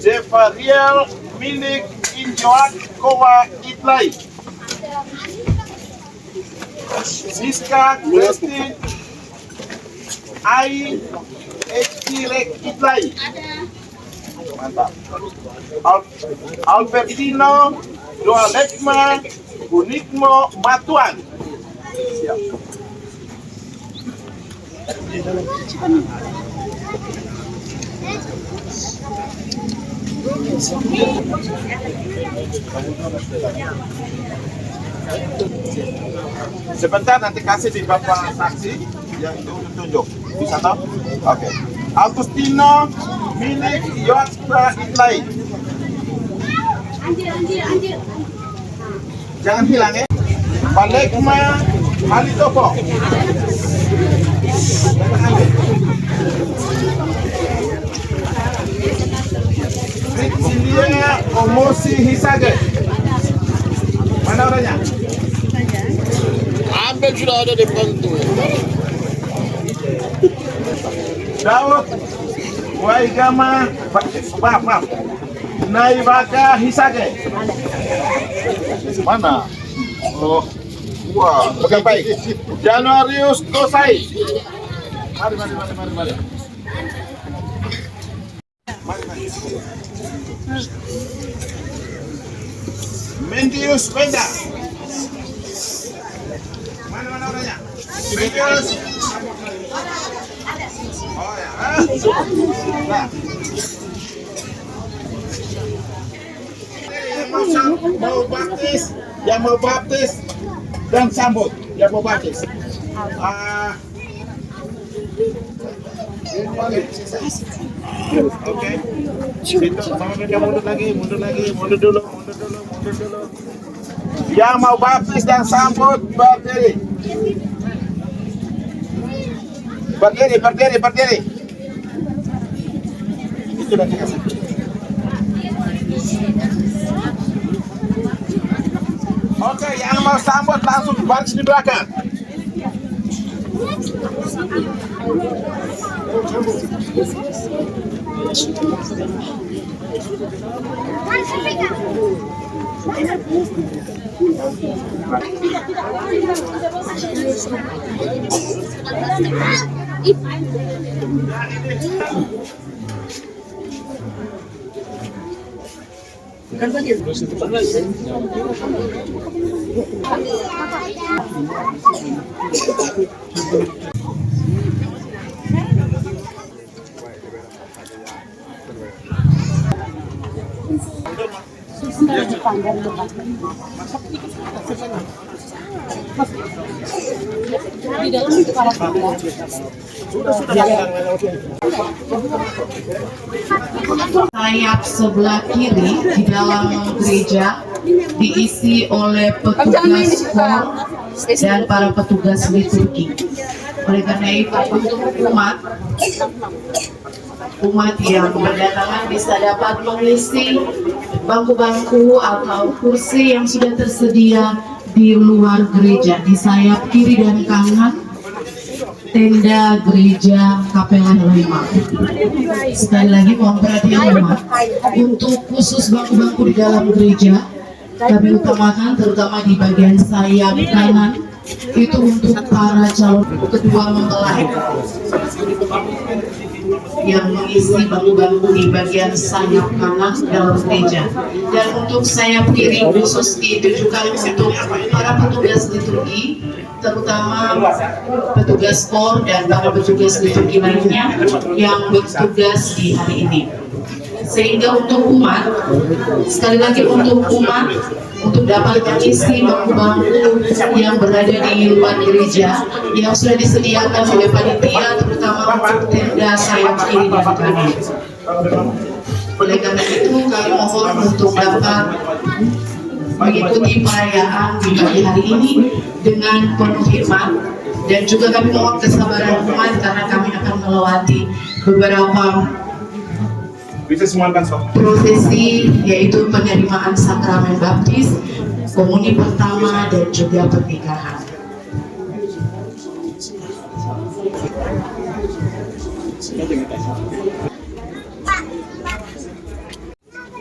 Zefariel milik Injoat Kowa Itlai. Siska Christine Ai Rek Itlai. Mantap. Albertino Doalekma Unikmo Matuan. Siap. Sebentar nanti kasih di bapak saksi yang itu tunjuk. Bisa tahu? Oke. Agustino milik Yotra Itlai. Anjir. Jangan hilang ya. Balekma Halitopo. Sindia Omosi Hisage. Mana orangnya? Ambil sudah ada di pentu. Daud Waigama maaf. Naibaka Hisage. Mana? Oh, wah, pegang baik. Januarius Kosai. Mari. Mendius Wenda. Mana orangnya? Mendius. Oh ya. Nah. Yang mau baptis dan sambut yang mau baptis. Oke. Mundur lagi. Mundur dulu. Yang mau baptis dan sambut berdiri. Berdiri. Itu udah dikasih. Oke, yang mau sambut langsung baris di belakang. Di dalam itu para sayap sebelah kiri di dalam gereja diisi oleh petugas KOR dan para petugas liturgi. Oleh karena itu untuk umat yang berdatangan bisa dapat mengisi bangku-bangku atau kursi yang sudah tersedia di luar gereja di sayap kiri dan kanan tenda gereja Kapela Lima. Sekali lagi mohon perhatian umat, untuk khusus bangku-bangku di dalam gereja kami utamakan terutama di bagian sayap kanan itu untuk para calon kedua mempelai yang mengisi bangku-bangku di bagian sayap kanan dalam gereja, dan untuk sayap kiri khusus ditujukan untuk para petugas liturgi terutama petugas KOR dan para petugas liturgi lainnya yang bertugas di hari ini. Sehingga untuk umat, sekali lagi untuk umat, untuk dapat mengisi bangku-bangku yang berada di luar gereja yang sudah disediakan oleh panitia terutama untuk tenda sayap kiri dan kanan. Oleh karena itu kami mohon untuk dapat mengikuti perayaan di pagi hari ini dengan penuh hikmat, dan juga kami mohon kesabaran umat karena kami akan melewati beberapa prosesi, yaitu penerimaan sakramen baptis, komuni pertama, dan juga pernikahan.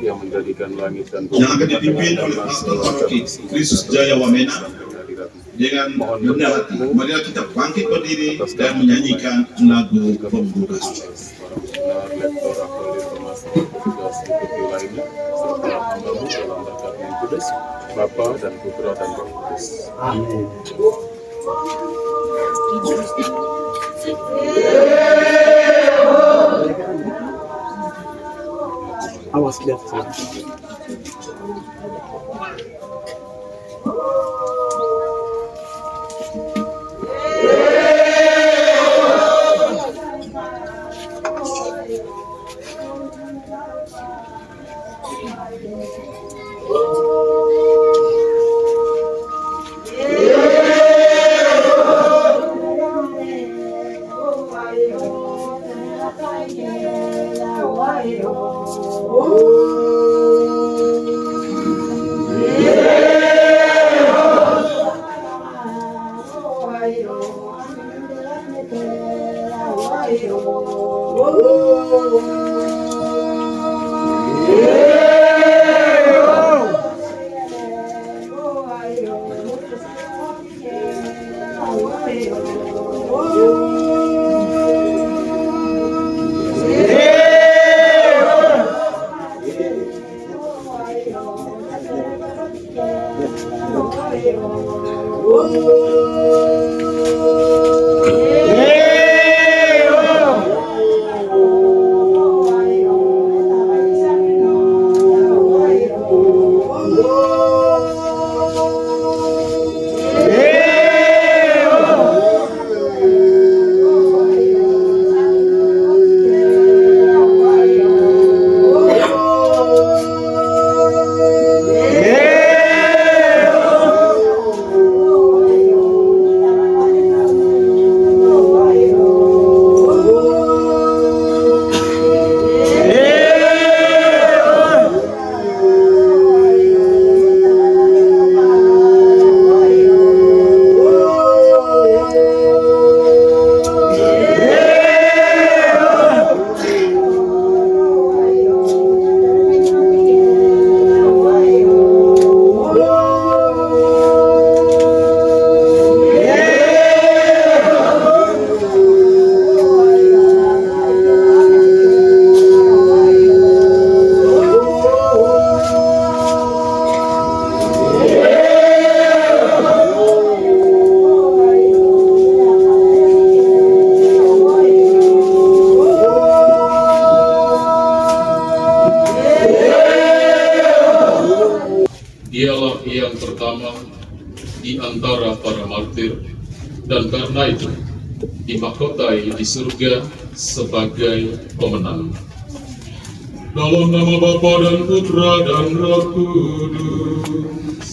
yang menjadikan langit dan bumi yang akan dipimpin oleh Pastor Paroki Kristus Jaya Wamena dengan rendah hati. Marilah kita bangkit berdiri dan menyanyikan lagu pembuka. para lektor, aktualis, pemasaran, petugas ikuti lainnya, serta hamba-Mu dalam berkat Yang Kudus, Bapa dan Putra dan Roh Kudus. Amin. Awas lihat saya. Dialah yang pertama di antara para martir, dan karena itu dimahkotai di surga sebagai pemenang. Dalam nama Bapa dan Putra dan Roh Kudus.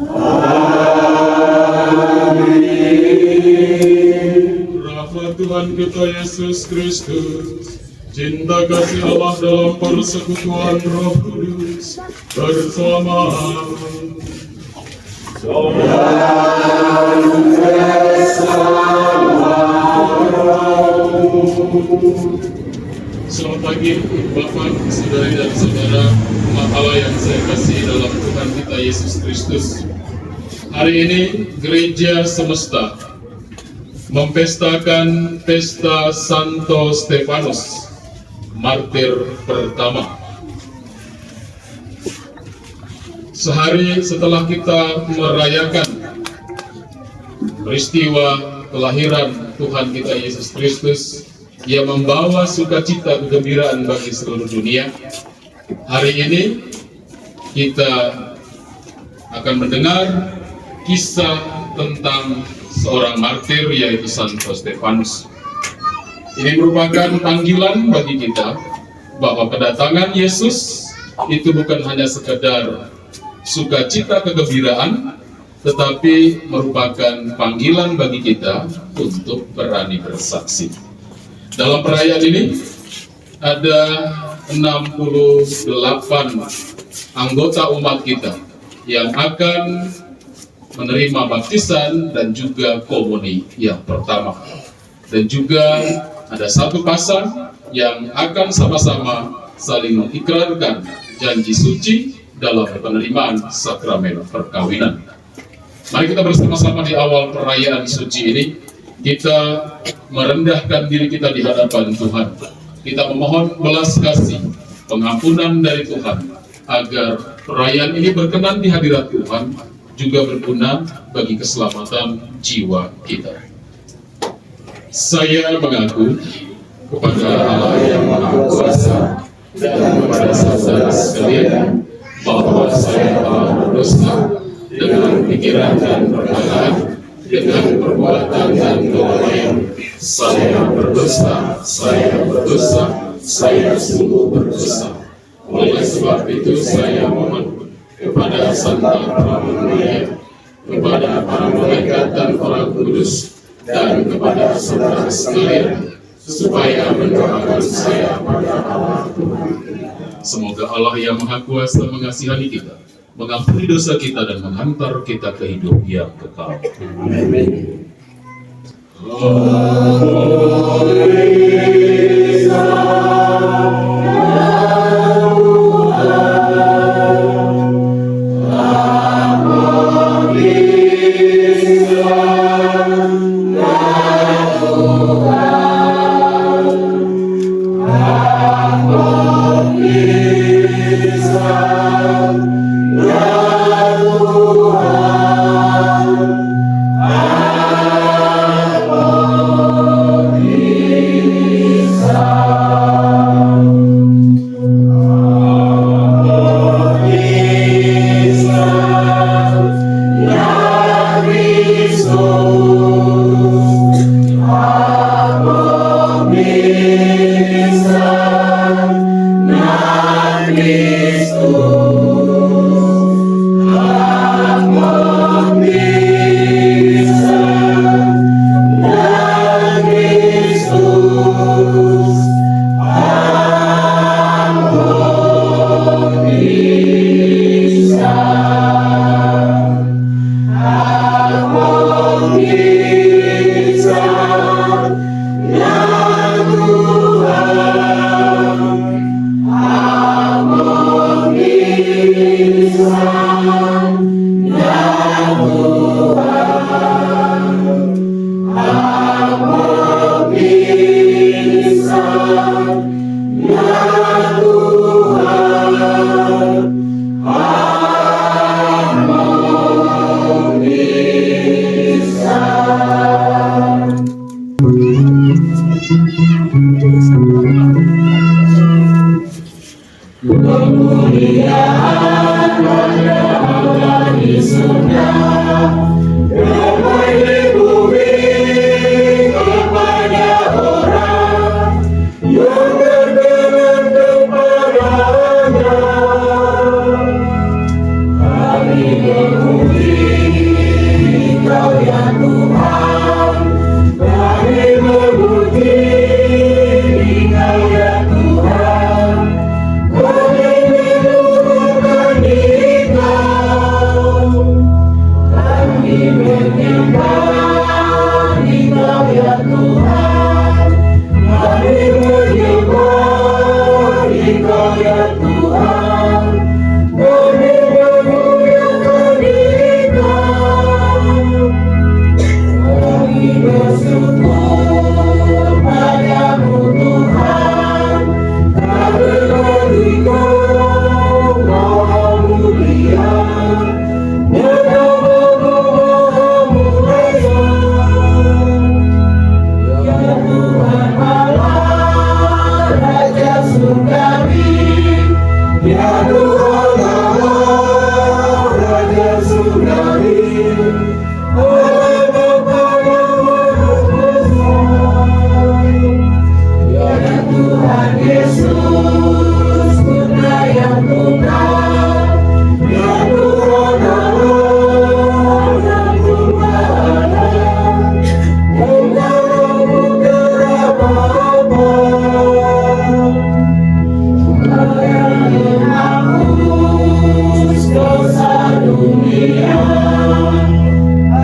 Amin. Rahmat Tuhan kita Yesus Kristus, cinta kasih Allah dalam persekutuan Roh Kudus bersama Selamat pagi Bapak, Saudari dan Saudara umat Allah yang saya kasih dalam Tuhan kita Yesus Kristus. Hari ini Gereja Semesta mempestakan Pesta Santo Stefanus, martir pertama. Sehari setelah kita merayakan peristiwa kelahiran Tuhan kita Yesus Kristus yang membawa sukacita kegembiraan bagi seluruh dunia, hari ini kita akan mendengar kisah tentang seorang martir, yaitu Santo Stefanus. Ini merupakan panggilan bagi kita bahwa kedatangan Yesus itu bukan hanya sekedar sukacita kegembiraan, tetapi merupakan panggilan bagi kita untuk berani bersaksi. Dalam perayaan ini ada 68 anggota umat kita yang akan menerima baptisan dan juga komuni yang pertama. Dan juga ada satu pasang yang akan sama-sama saling mengikrarkan janji suci dalam penerimaan sakramen perkawinan. Mari kita bersama-sama di awal perayaan suci ini, kita merendahkan diri kita di hadapan Tuhan. Kita memohon belas kasih, pengampunan dari Tuhan, agar perayaan ini berkenan di hadirat Tuhan, juga berguna bagi keselamatan jiwa kita. Saya mengaku kepada Allah yang Maha Kuasa dan kepada saudara sekalian bahwa saya telah berdosa dengan pikiran dan perkataan, dengan perbuatan dan kelalaian. Saya berdosa, saya sungguh berdosa. Oleh sebab itu saya mohon kepada Santa Pramulia, kepada para malaikat dan para kudus, dan kepada saudara sekalian, supaya mendoakan saya pada Allah Tuhan. Semoga Allah yang Maha Kuasa mengasihani kita, mengampuni dosa kita, dan menghantar kita ke hidup yang kekal. Amin.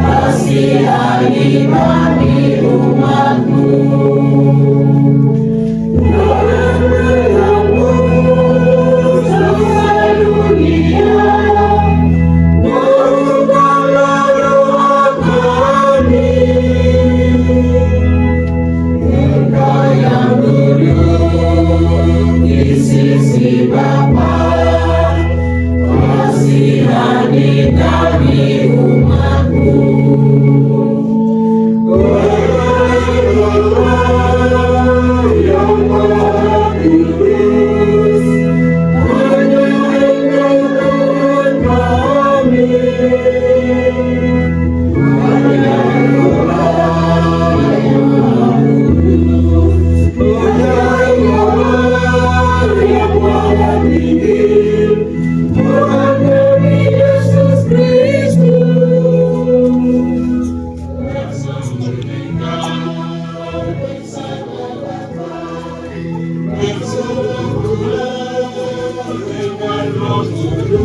Kasihani Bapa, kasihani kami umat-Mu. Yang Maha Kudus, hanya Engkau Tuhan kami. Hanya Engkau yang Maha Kudus, hanya Engkau yang Maha Tinggi, Tuhan kami Yesus Kristus. Kuasa meninggal bersama Bapa, bersama dengan Roh Kudus,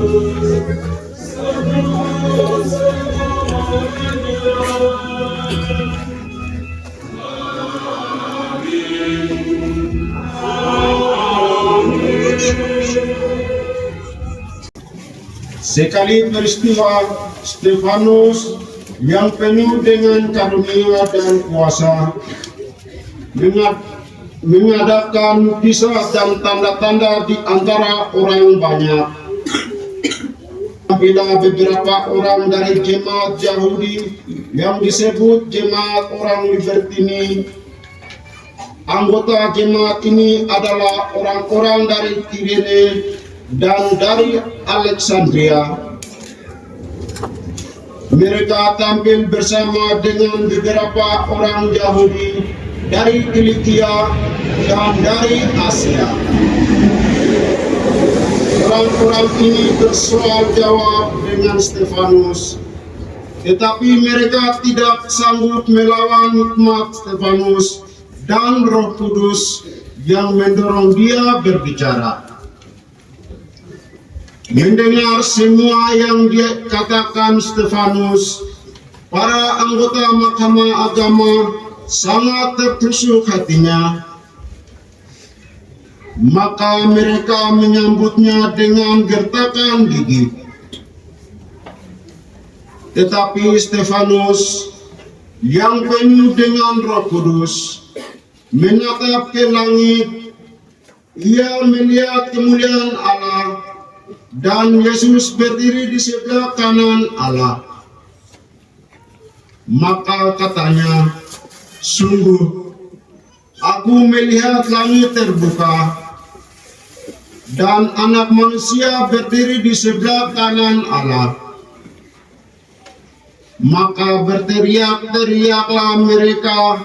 sekali peristiwa Stefanus yang penuh dengan karunia dan kuasa mengadakan kisah dan tanda-tanda di antara orang banyak. Bila beberapa orang dari jemaat Yahudi yang disebut jemaat orang Libertini, anggota jemaat ini adalah orang-orang dari Kirene dan dari Alexandria. Mereka tampil bersama dengan beberapa orang Yahudi dari Kilikia dan dari Asia. Orang-orang ini bersoal jawab dengan Stefanus, tetapi mereka tidak sanggup melawan hikmat Stefanus dan Roh Kudus yang mendorong dia berbicara. Mendengar semua yang dia katakan Stefanus, para anggota Mahkamah Agama sangat tertusuk hatinya. Maka mereka menyambutnya dengan gertakan gigi. Tetapi Stefanus yang penuh dengan Roh Kudus menatap ke langit. Ia melihat kemuliaan Allah dan Yesus berdiri di sebelah kanan Allah. Maka katanya, sungguh aku melihat langit terbuka dan Anak Manusia berdiri di sebelah kanan Allah. Maka berteriak-teriaklah mereka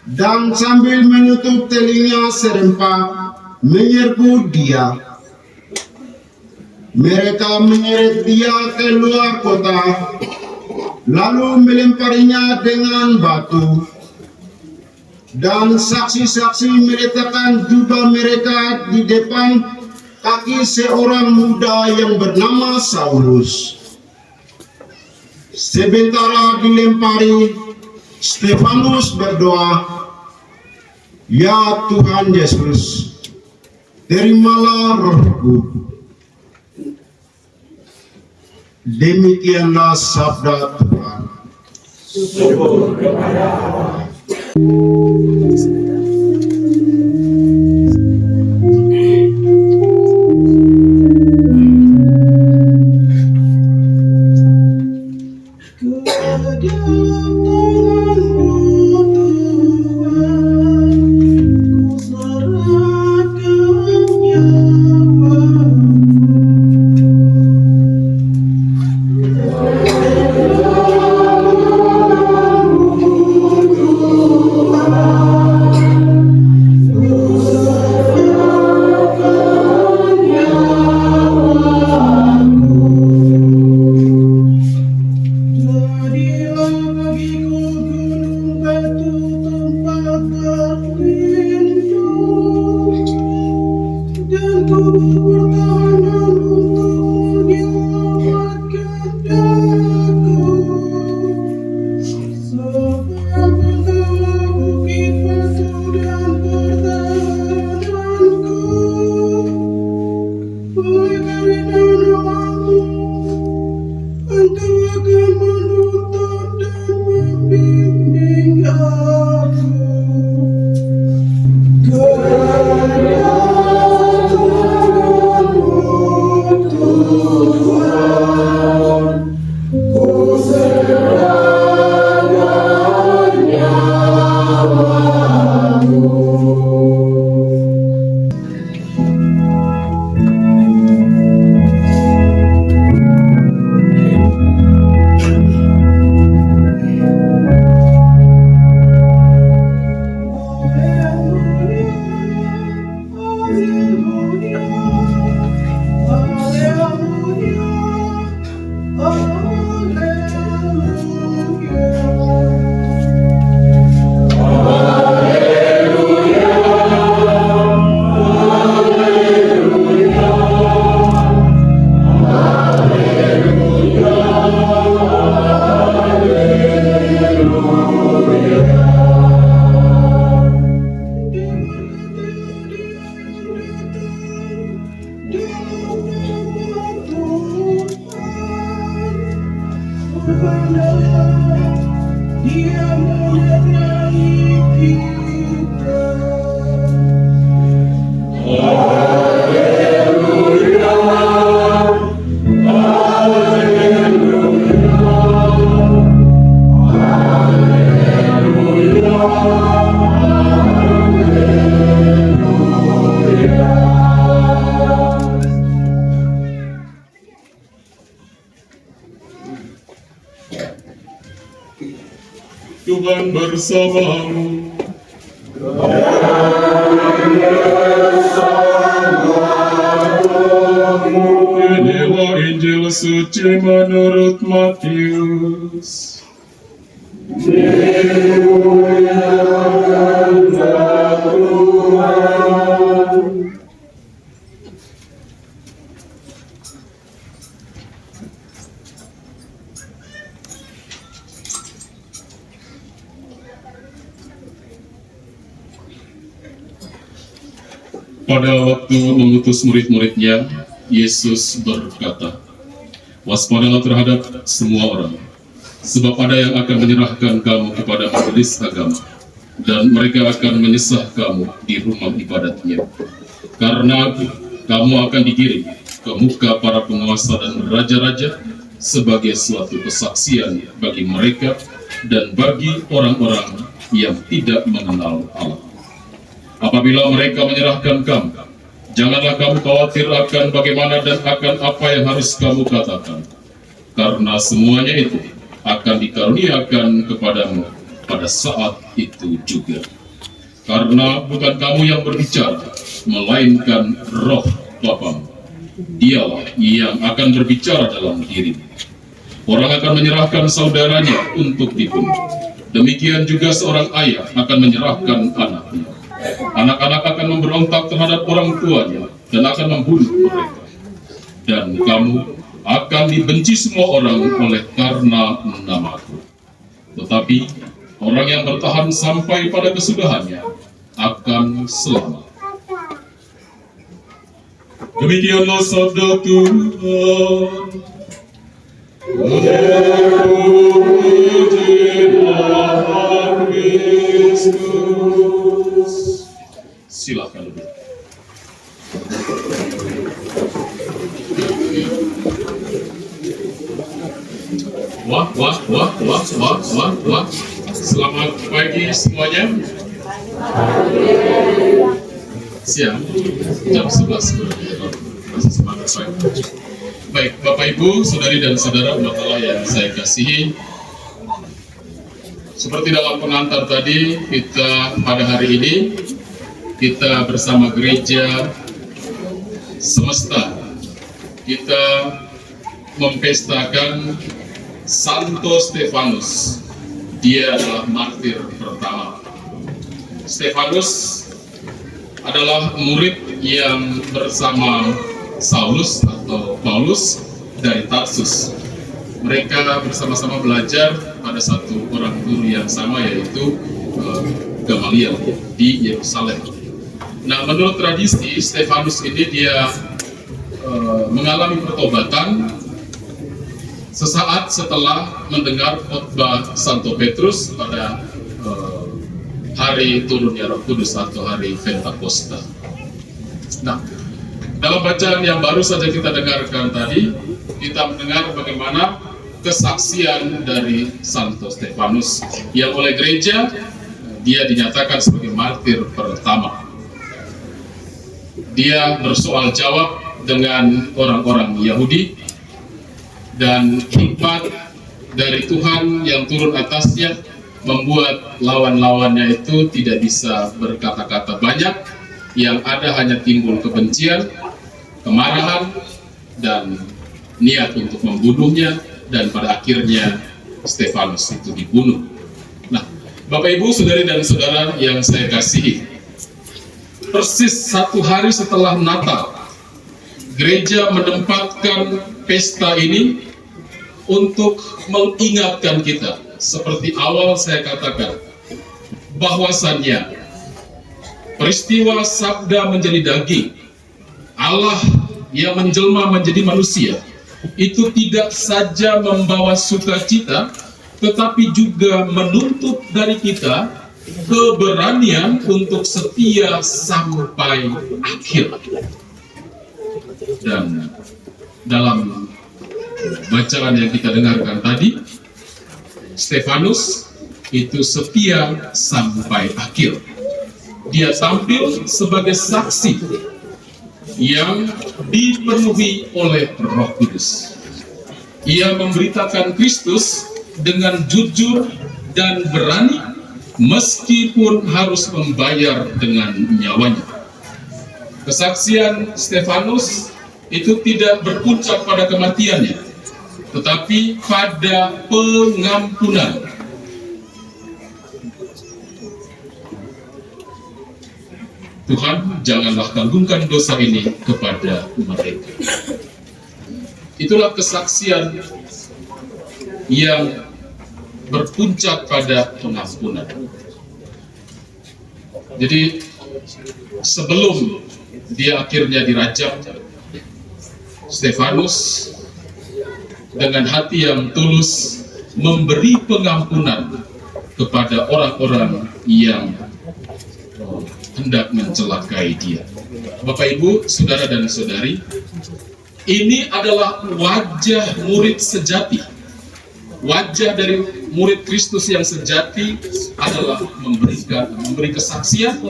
dan sambil menutup telinga serempak menyerbu dia. Mereka menyeret dia keluar kota, lalu melemparinya dengan batu. Dan saksi-saksi meletakkan jubah mereka di depan kaki seorang muda yang bernama Saulus. Sementara dilempari, Stefanus berdoa, "Ya Tuhan Yesus, terimalah rohku." Demikianlah sabda Tuhan. syukur kepada Allah. Tuhan bersamamu. Inilah Injil suci menurut Matius. Pada waktu mengutus murid-muridnya, Yesus berkata, "Waspadalah terhadap semua orang, sebab ada yang akan menyerahkan kamu kepada majelis agama, dan mereka akan menyesah kamu di rumah ibadatnya. Karena aku, kamu akan digiring ke muka para penguasa dan raja-raja sebagai suatu kesaksian bagi mereka dan bagi orang-orang yang tidak mengenal Allah. Apabila mereka menyerahkan kamu, janganlah kamu khawatir akan bagaimana dan akan apa yang harus kamu katakan, karena semuanya itu akan dikaruniakan kepadamu pada saat itu juga. Karena bukan kamu yang berbicara, melainkan Roh Bapamu. Dialah yang akan berbicara dalam dirimu. Orang akan menyerahkan saudaranya untuk dibunuh. Demikian juga seorang ayah akan menyerahkan anaknya. Anak-anak akan memberontak terhadap orang tuanya dan akan membunuh mereka. Dan kamu akan dibenci semua orang oleh karena namaku. Tetapi orang yang bertahan sampai pada kesudahannya akan selamat." Demikianlah sabda Tuhan. Terpujilah Kristus. Silakan duduk. Wah. Selamat pagi semuanya. Siang, jam 11 masih semangat pagi. Baik, Bapak Ibu, Saudari dan Saudara umat Allah yang saya kasihi, seperti dalam pengantar tadi, kita pada hari ini kita bersama gereja semesta kita mempestakan Santo Stefanus. Dia adalah martir pertama. Stefanus adalah murid yang bersama Saulus atau Paulus dari Tarsus. Mereka bersama-sama belajar pada satu orang guru yang sama, yaitu Gamaliel di Yerusalem. Nah, menurut tradisi, Stefanus ini dia mengalami pertobatan sesaat setelah mendengar khotbah Santo Petrus pada hari turunnya Roh Kudus atau hari Pentakosta. Nah, dalam bacaan yang baru saja kita dengarkan tadi, kita mendengar bagaimana kesaksian dari Santo Stefanus yang oleh gereja dia dinyatakan sebagai martir pertama. Dia bersoal jawab dengan orang-orang Yahudi, dan hikmat dari Tuhan yang turun atasnya membuat lawan-lawannya itu tidak bisa berkata-kata banyak. Yang ada hanya timbul kebencian, kemarahan, dan niat untuk membunuhnya, dan pada akhirnya Stefanus itu dibunuh. Nah, Bapak Ibu, Saudari dan Saudara yang saya kasihi, persis satu hari setelah Natal, gereja menempatkan pesta ini untuk mengingatkan kita, seperti awal saya katakan, bahwasannya peristiwa sabda menjadi daging, Allah yang menjelma menjadi manusia, itu tidak saja membawa sukacita, tetapi juga menuntut dari kita keberanian untuk setia sampai akhir. Dan dalam bacaan yang kita dengarkan tadi, Stefanus itu setia sampai akhir. Dia tampil sebagai saksi yang dipenuhi oleh Roh Kudus. Ia memberitakan Kristus dengan jujur dan berani, meskipun harus membayar dengan nyawanya. Kesaksian Stefanus itu tidak berpuncak pada kematiannya, tetapi pada pengampunan. Tuhan, janganlah tanggungkan dosa ini kepada mereka. Itulah kesaksian yang berpuncak pada pengampunan. Jadi sebelum dia akhirnya dirajam, Stefanus dengan hati yang tulus memberi pengampunan kepada orang-orang yang hendak mencelakai dia. Bapak, Ibu, saudara dan saudari, ini adalah wajah murid sejati. Wajah dari murid Kristus yang sejati adalah memberi kesaksian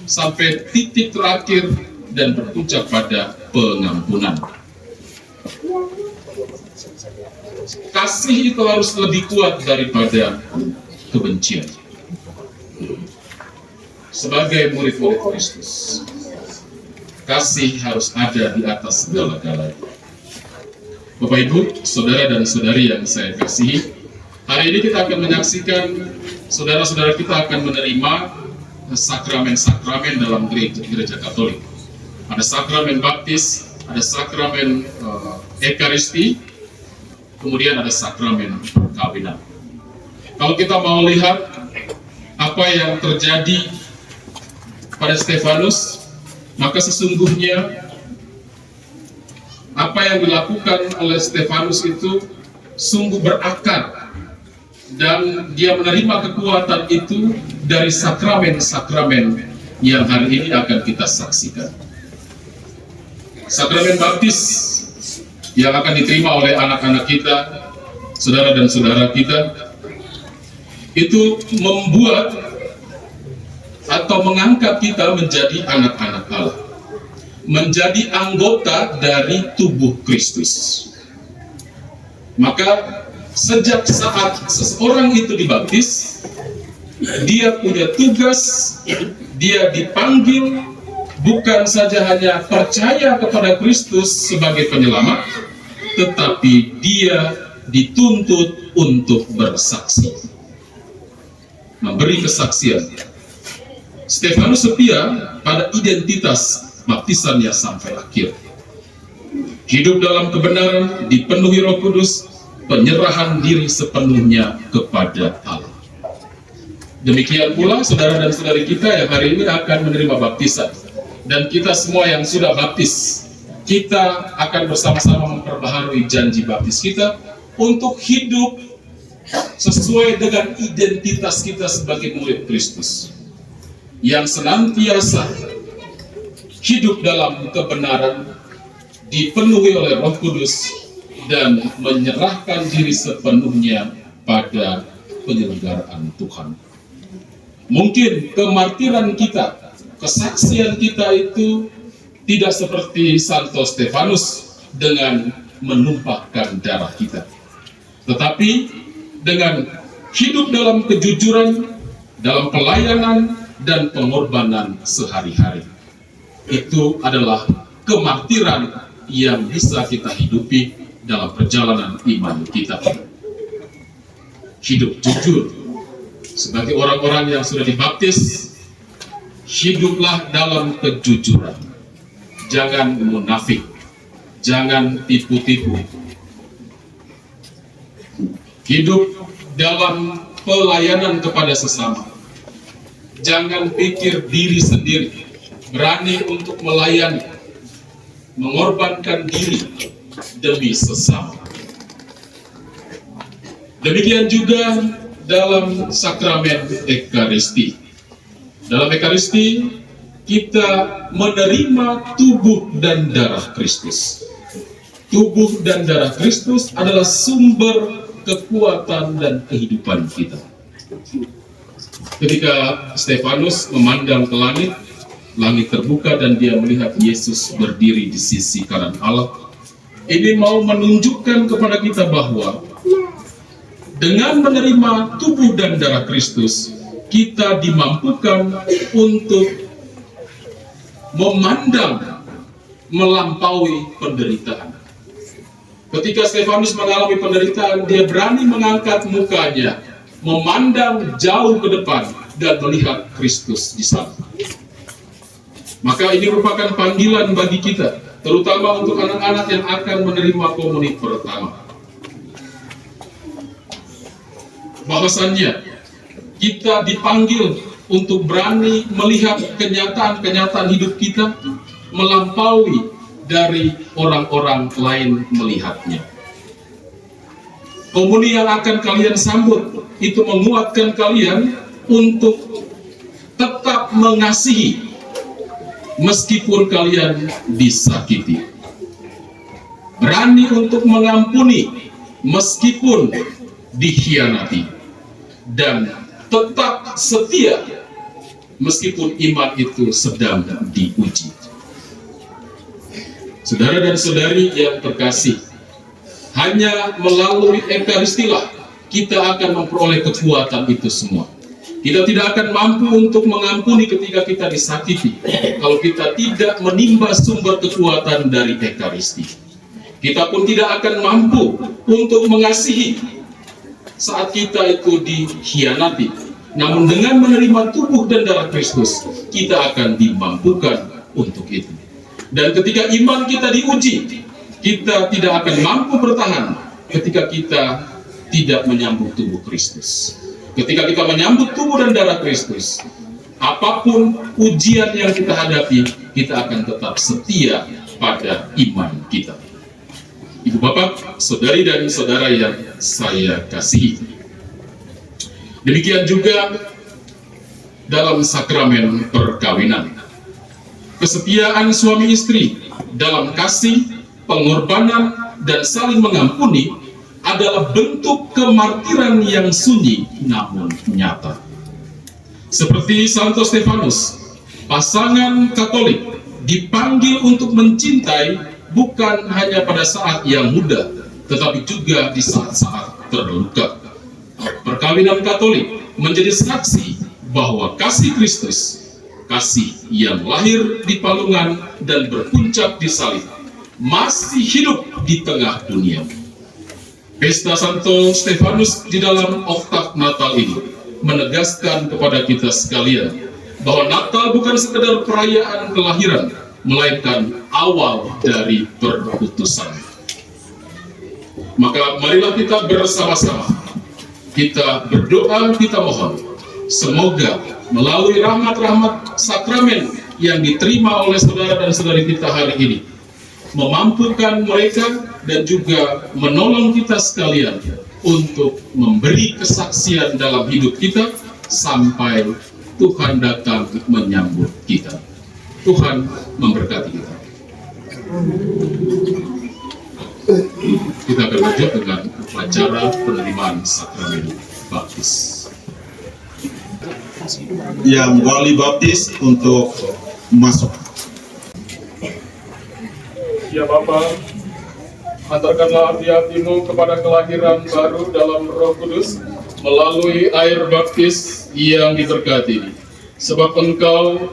sampai titik terakhir dan berpuncak pada pengampunan. Kasih itu harus lebih kuat daripada kebencian. Sebagai murid-murid Kristus, kasih harus ada di atas segala-galanya. Bapak, Ibu, saudara dan saudari yang saya kasihi, hari ini kita akan menyaksikan saudara-saudara kita akan menerima sakramen-sakramen dalam gereja Katolik. Ada sakramen baptis, ada sakramen ekaristi, kemudian ada sakramen perkawinan. Kalau kita mau lihat apa yang terjadi pada Stefanus, maka sesungguhnya apa yang dilakukan oleh Stefanus itu sungguh berakar, dan dia menerima kekuatan itu dari sakramen-sakramen yang hari ini akan kita saksikan. Sakramen baptis yang akan diterima oleh anak-anak kita, saudara dan saudara kita, itu membuat atau mengangkat kita menjadi anak-anak Allah, menjadi anggota dari tubuh Kristus. Maka sejak saat seseorang itu dibaptis, dia punya tugas, dia dipanggil bukan saja hanya percaya kepada Kristus sebagai penyelamat, tetapi dia dituntut untuk bersaksi, memberi kesaksian. Stefanus setia pada identitas baptisannya sampai akhir. Hidup dalam kebenaran, dipenuhi Roh Kudus, penyerahan diri sepenuhnya kepada Allah. Demikian pula saudara dan saudari kita yang hari ini akan menerima baptisan. Dan kita semua yang sudah baptis, kita akan bersama-sama memperbaharui janji baptis kita untuk hidup sesuai dengan identitas kita sebagai murid Kristus, yang senantiasa hidup dalam kebenaran, dipenuhi oleh Roh Kudus, dan menyerahkan diri sepenuhnya pada penyelenggaraan Tuhan. Mungkin kemartiran kita, kesaksian kita itu tidak seperti Santo Stefanus dengan menumpahkan darah kita, tetapi dengan hidup dalam kejujuran, dalam pelayanan dan pengorbanan sehari-hari. Itu adalah kemartiran yang bisa kita hidupi dalam perjalanan iman kita. Hidup jujur sebagai orang-orang yang sudah dibaptis, hiduplah dalam kejujuran. Jangan munafik, jangan tipu-tipu. Hidup dalam pelayanan kepada sesama. Jangan pikir diri sendiri, berani untuk melayani, mengorbankan diri, demi sesama. Demikian juga dalam sakramen Ekaristi. Dalam Ekaristi kita menerima tubuh dan darah Kristus. Tubuh dan darah Kristus adalah sumber kekuatan dan kehidupan kita. Ketika Stefanus memandang ke langit, langit terbuka dan dia melihat Yesus berdiri di sisi kanan Allah. Ini mau menunjukkan kepada kita bahwa dengan menerima tubuh dan darah Kristus, kita dimampukan untuk memandang melampaui penderitaan. Ketika Stefanus mengalami penderitaan, dia berani mengangkat mukanya, memandang jauh ke depan dan melihat Kristus di sana. Maka ini merupakan panggilan bagi kita, terutama untuk anak-anak yang akan menerima komuni pertama. Bahwasannya kita dipanggil untuk berani melihat kenyataan-kenyataan hidup kita melampaui dari orang-orang lain melihatnya. Komuni yang akan kalian sambut itu menguatkan kalian untuk tetap mengasihi meskipun kalian disakiti. Berani untuk mengampuni meskipun dikhianati. Dan tetap setia meskipun iman itu sedang diuji. Saudara dan saudari yang terkasih, hanya melalui Ekaristilah kita akan memperoleh kekuatan itu semua. Kita tidak akan mampu untuk mengampuni ketika kita disakiti kalau kita tidak menimba sumber kekuatan dari Ekaristi. Kita pun tidak akan mampu untuk mengasihi saat kita itu dikhianati. Namun dengan menerima tubuh dan darah Kristus, kita akan dimampukan untuk itu. Dan ketika iman kita diuji, kita tidak akan mampu bertahan ketika kita tidak menyambut tubuh Kristus. Ketika kita menyambut tubuh dan darah Kristus, apapun ujian yang kita hadapi, kita akan tetap setia pada iman kita. Ibu bapak, saudari dan saudara yang saya kasihi. Demikian juga dalam sakramen perkawinan. Kesetiaan suami istri dalam kasih, pengorbanan, dan saling mengampuni adalah bentuk kemartiran yang sunyi namun nyata. Seperti Santo Stefanus, pasangan Katolik dipanggil untuk mencintai bukan hanya pada saat yang muda, tetapi juga di saat-saat terluka. Perkawinan Katolik menjadi saksi bahwa kasih Kristus, kasih yang lahir di palungan dan berpuncak di salib, masih hidup di tengah dunia. Pesta Santo Stefanus di dalam oktav Natal ini menegaskan kepada kita sekalian bahwa Natal bukan sekedar perayaan kelahiran, melainkan awal dari perutusan. Maka marilah kita bersama-sama, kita berdoa, kita mohon, semoga melalui rahmat-rahmat sakramen yang diterima oleh saudara dan saudari kita hari ini, memampukan mereka dan juga menolong kita sekalian untuk memberi kesaksian dalam hidup kita sampai Tuhan datang menyambut kita. Tuhan memberkati kita. Kita akan lanjut dengan upacara penerimaan sakramen baptis. Yang wali baptis untuk masuk. Ya Bapa, antarkanlah hati-hatimu kepada kelahiran baru dalam Roh Kudus melalui air baptis yang diberkati ini. Sebab Engkau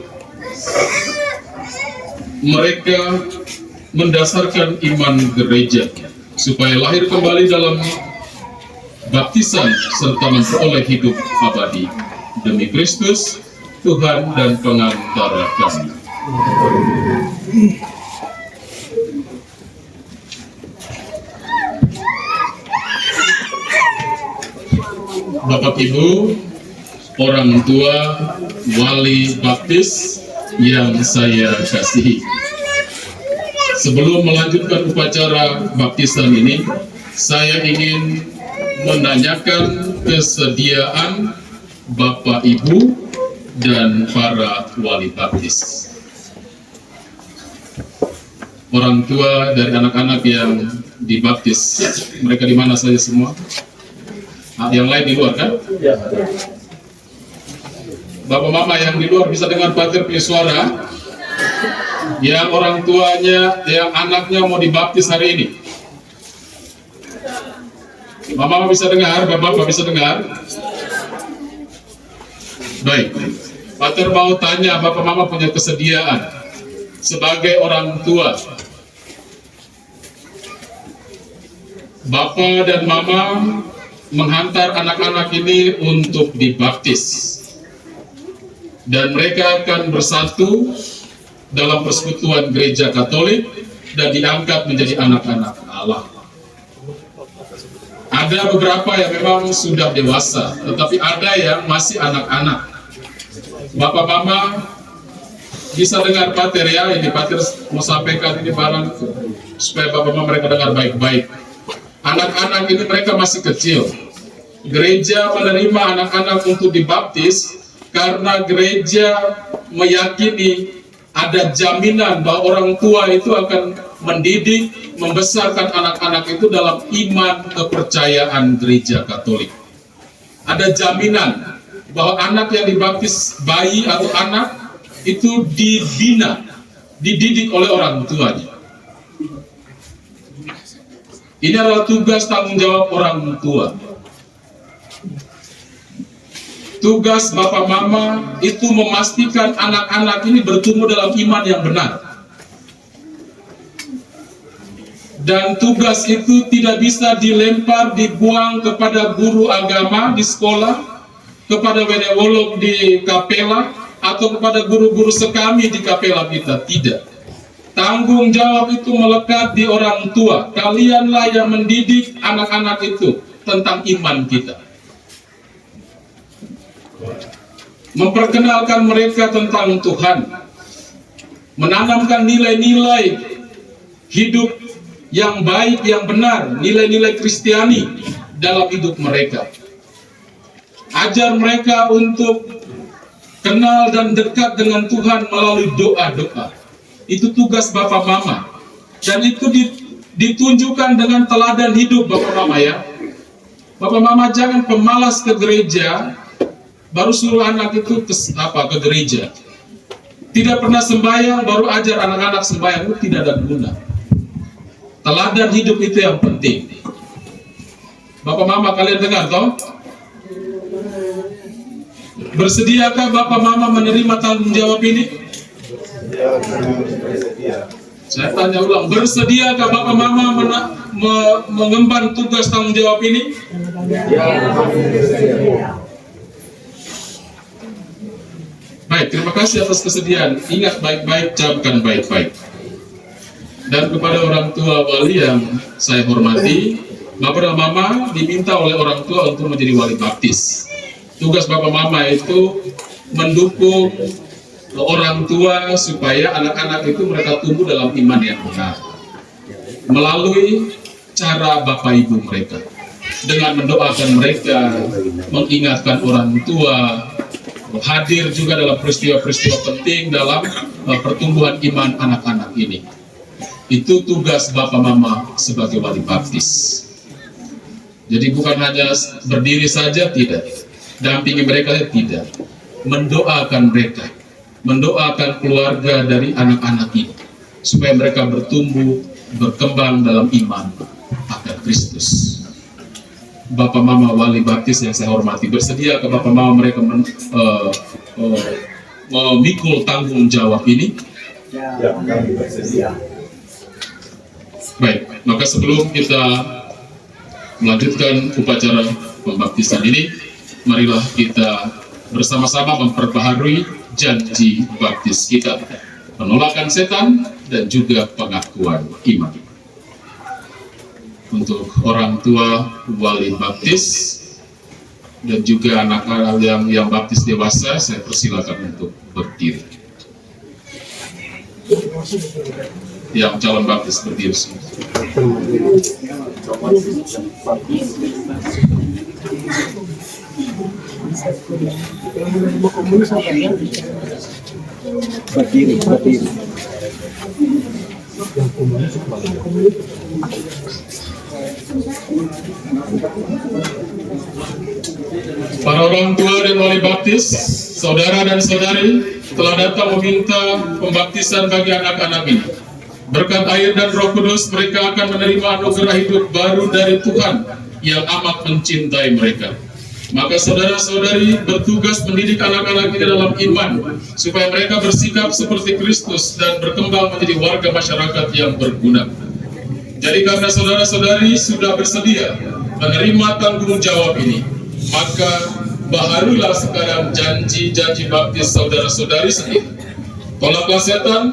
mereka mendasarkan iman gereja supaya lahir kembali dalam baptisan serta memperoleh hidup abadi. Demi Kristus, Tuhan dan pengantara kami. Bapak Ibu, orang tua, wali baptis yang saya kasihi, Sebelum melanjutkan upacara baptisan ini, saya ingin menanyakan kesediaan Bapak Ibu dan para wali baptis. Orang tua dari anak-anak yang dibaptis, mereka di mana saja semua? Yang lain di luar kan? Bapak mama yang di luar bisa dengar Pater punya suara? Yang orang tuanya, yang anaknya mau dibaptis hari ini. Mama bisa dengar, bapak bisa dengar. Baik, Pater mau tanya, bapak mama punya kesediaan sebagai orang tua. Bapak dan mama menghantar anak-anak ini untuk dibaptis. Dan mereka akan bersatu dalam persekutuan gereja Katolik dan diangkat menjadi anak-anak Allah. Ada beberapa yang memang sudah dewasa, tetapi ada yang masih anak-anak. Bapak mama bisa dengar Pater ya, ini Pater mau sampaikan ini barang supaya bapak mama mereka dengar baik-baik. Anak-anak ini mereka masih kecil. Gereja menerima anak-anak untuk dibaptis karena gereja meyakini ada jaminan bahwa orang tua itu akan mendidik, membesarkan anak-anak itu dalam iman kepercayaan gereja Katolik. Ada jaminan bahwa anak yang dibaptis, bayi atau anak, itu dibina, dididik oleh orang tuanya. Ini adalah tugas tanggung jawab orang tua. Tugas bapak mama itu memastikan anak-anak ini bertumbuh dalam iman yang benar. Dan tugas itu tidak bisa dilempar, dibuang kepada guru agama di sekolah, kepada wenewolog di kapela, atau kepada guru-guru sekami di kapela kita. Tidak. Tanggung jawab itu melekat di orang tua. Kalianlah yang mendidik anak-anak itu tentang iman kita. Memperkenalkan mereka tentang Tuhan, menanamkan nilai-nilai hidup yang baik, yang benar, nilai-nilai Kristiani dalam hidup mereka. Ajar mereka untuk kenal dan dekat dengan Tuhan melalui doa-doa. Itu tugas bapak mama, dan itu ditunjukkan dengan teladan hidup bapak mama ya. Bapak mama jangan pemalas ke gereja, baru suruh anak itu ke gereja. Tidak pernah sembahyang, baru ajar anak-anak sembahyang, itu tidak ada guna. Teladan hidup itu yang penting. Bapak mama kalian dengar toh? Bersediakah bapak mama menerima tanggung jawab ini? Saya tanya ulang, bersediakah bapak mama mengemban tugas tanggung jawab ini? Baik, terima kasih atas kesediaan. Ingat baik-baik, camkan baik-baik. Dan kepada orang tua wali yang saya hormati, bapak dan mama diminta oleh orang tua untuk menjadi wali baptis. Tugas bapak mama itu mendukung orang tua supaya anak-anak itu mereka tumbuh dalam iman yang benar. Melalui cara bapak ibu mereka. Dengan mendoakan mereka, mengingatkan orang tua, hadir juga dalam peristiwa-peristiwa penting dalam pertumbuhan iman anak-anak ini. Itu tugas bapak mama sebagai wali baptis. Jadi bukan hanya berdiri saja, tidak. Dampingi mereka, tidak. Mendoakan mereka, mendoakan keluarga dari anak-anak ini, supaya mereka bertumbuh, berkembang dalam iman akan Kristus. Bapak mama wali baptis yang saya hormati, bersedia ke bapak mama mereka memikul tanggung jawab ini? Ya, kami bersedia. Baik, maka sebelum kita melanjutkan upacara pembaptisan ini, marilah kita bersama-sama memperbaharui janji baptis kita, penolakan setan dan juga pengakuan iman. Untuk orang tua wali baptis dan juga anak-anak yang baptis dewasa, saya persilakan untuk berdiri. yang calon baptis berdiri. Berdiri. Para orang tua dan wali baptis, saudara dan saudari telah datang meminta pembaptisan bagi anak-anak ini. Berkat air dan Roh Kudus, mereka akan menerima anugerah hidup baru dari Tuhan yang amat mencintai mereka. Maka saudara-saudari bertugas mendidik anak-anak ini dalam iman, supaya mereka bersikap seperti Kristus dan berkembang menjadi warga masyarakat yang berguna. Jadi karena saudara-saudari sudah bersedia menerima tanggung jawab ini, maka baharulah sekarang janji-janji baptis saudara-saudari sendiri. Tolaklah setan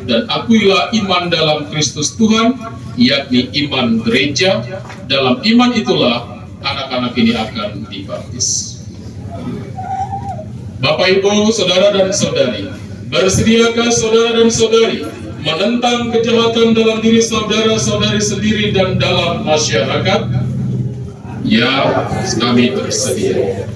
dan akuilah iman dalam Kristus Tuhan, yakni iman gereja. Dalam iman itulah anak-anak ini akan dibaptis. Bapak, Ibu, saudara dan saudari, bersediakah saudara dan saudari menentang kejahatan dalam diri saudara-saudari sendiri dan dalam masyarakat? Ya, kami bersedia.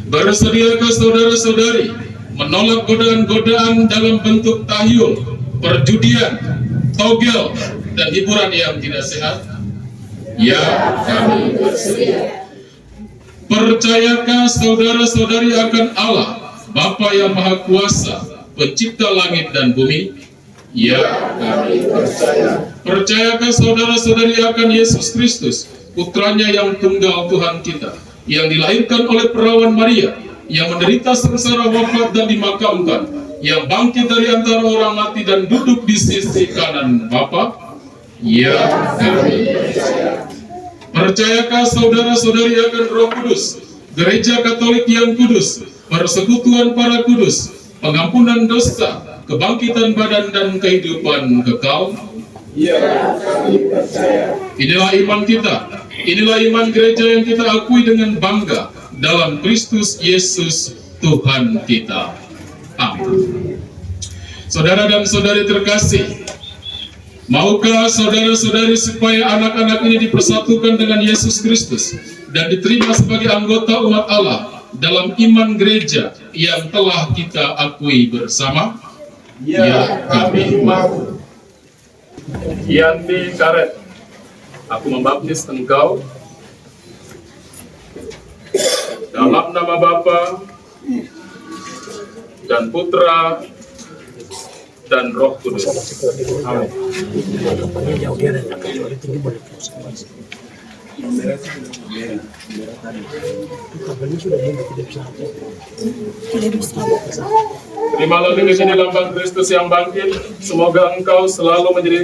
Bersediakah saudara-saudari menolak godaan-godaan dalam bentuk tahyul, perjudian, togel, dan hiburan yang tidak sehat? Ya, kami bersedia. Percayakah saudara-saudari akan Allah, Bapa yang Maha Kuasa, Pencipta langit dan bumi? Ya, kami percaya. Percayakah saudara-saudari akan Yesus Kristus, Putranya yang tunggal Tuhan kita, yang dilahirkan oleh perawan Maria, yang menderita sengsara wafat dan dimakamkan, yang bangkit dari antara orang mati dan duduk di sisi kanan Bapa? Ya, kami percaya. Percayakah saudara-saudari akan Roh Kudus, Gereja Katolik yang kudus, persekutuan para kudus, pengampunan dosa, kebangkitan badan dan kehidupan kekal? Ya, kami percaya. Inilah iman kita, inilah iman gereja yang kita akui dengan bangga dalam Kristus Yesus Tuhan kita. Amin. Saudara dan saudari terkasih, maukah saudara-saudari supaya anak-anak ini dipersatukan dengan Yesus Kristus dan diterima sebagai anggota umat Allah dalam iman gereja yang telah kita akui bersama? Ya, kami mau. Yanti Karet, aku membaptis engkau dalam nama Bapa dan Putra dan Roh Kudus. Amin. Terimalah di sini lambang Kristus yang bangkit. Semoga engkau selalu menjadi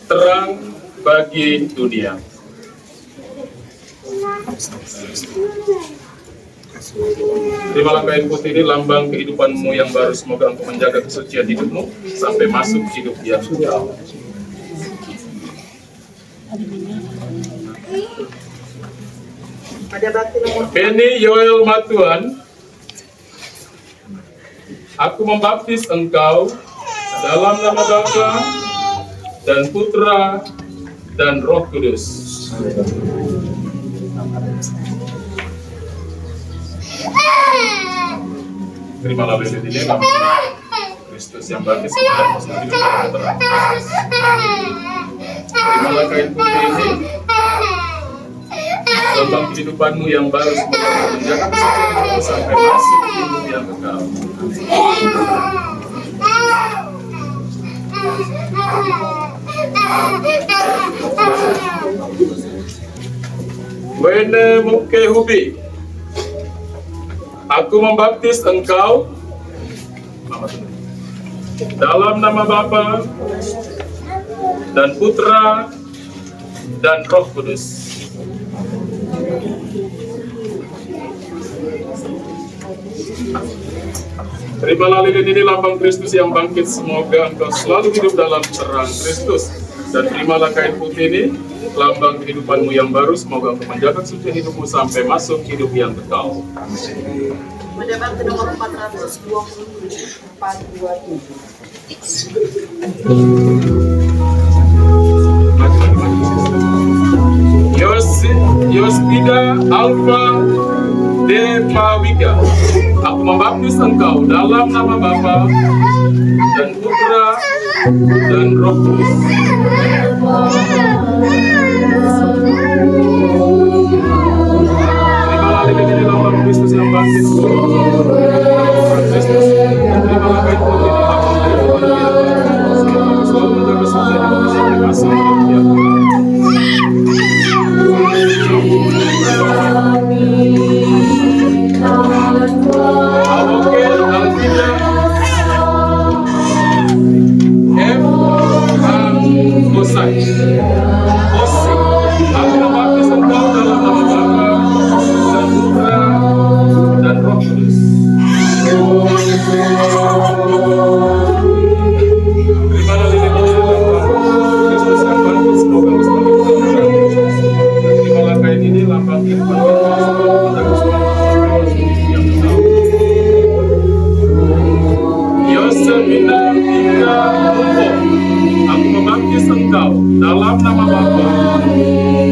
terang bagi dunia. Terimalah kain putih ini lambang kehidupanmu yang baru. Semoga engkau menjaga kesucian hidupmu sampai masuk hidup yang kekal. Beni Yoel Matuan, aku membaptis engkau dalam nama Bapa dan Putra dan Roh Kudus. Terimalah lilin ini lambang Kristus yang bangkit dan masuk hidup yang terang. Terimalah kain putih ini lambang kehidupanmu yang baru, semoga menjaga kesucianmu sampai masuk hidup yang kekal. Wene Muke Hubi, aku membaptis engkau dalam nama Bapa dan Putra dan Roh Kudus. Terimalah lilin ini lambang Kristus yang bangkit. Semoga engkau selalu hidup dalam terang Kristus. Dan terimalah kain putih ini lambang kehidupanmu yang baru. Semoga engkau menjaga suci hidupmu sampai masuk hidup yang kekal. Mendapat ke nomor 427 427. Ida Alfa Devawika, aku membaptis engkau dalam nama Bapa dan Putra dan Roh Kudus. Terimalah ini di dalam Kristus yang bangkit. Kristus, terimalah kait putih di dalam selalu menjaga suci di dalam sampai masa yang dalam nama Bapa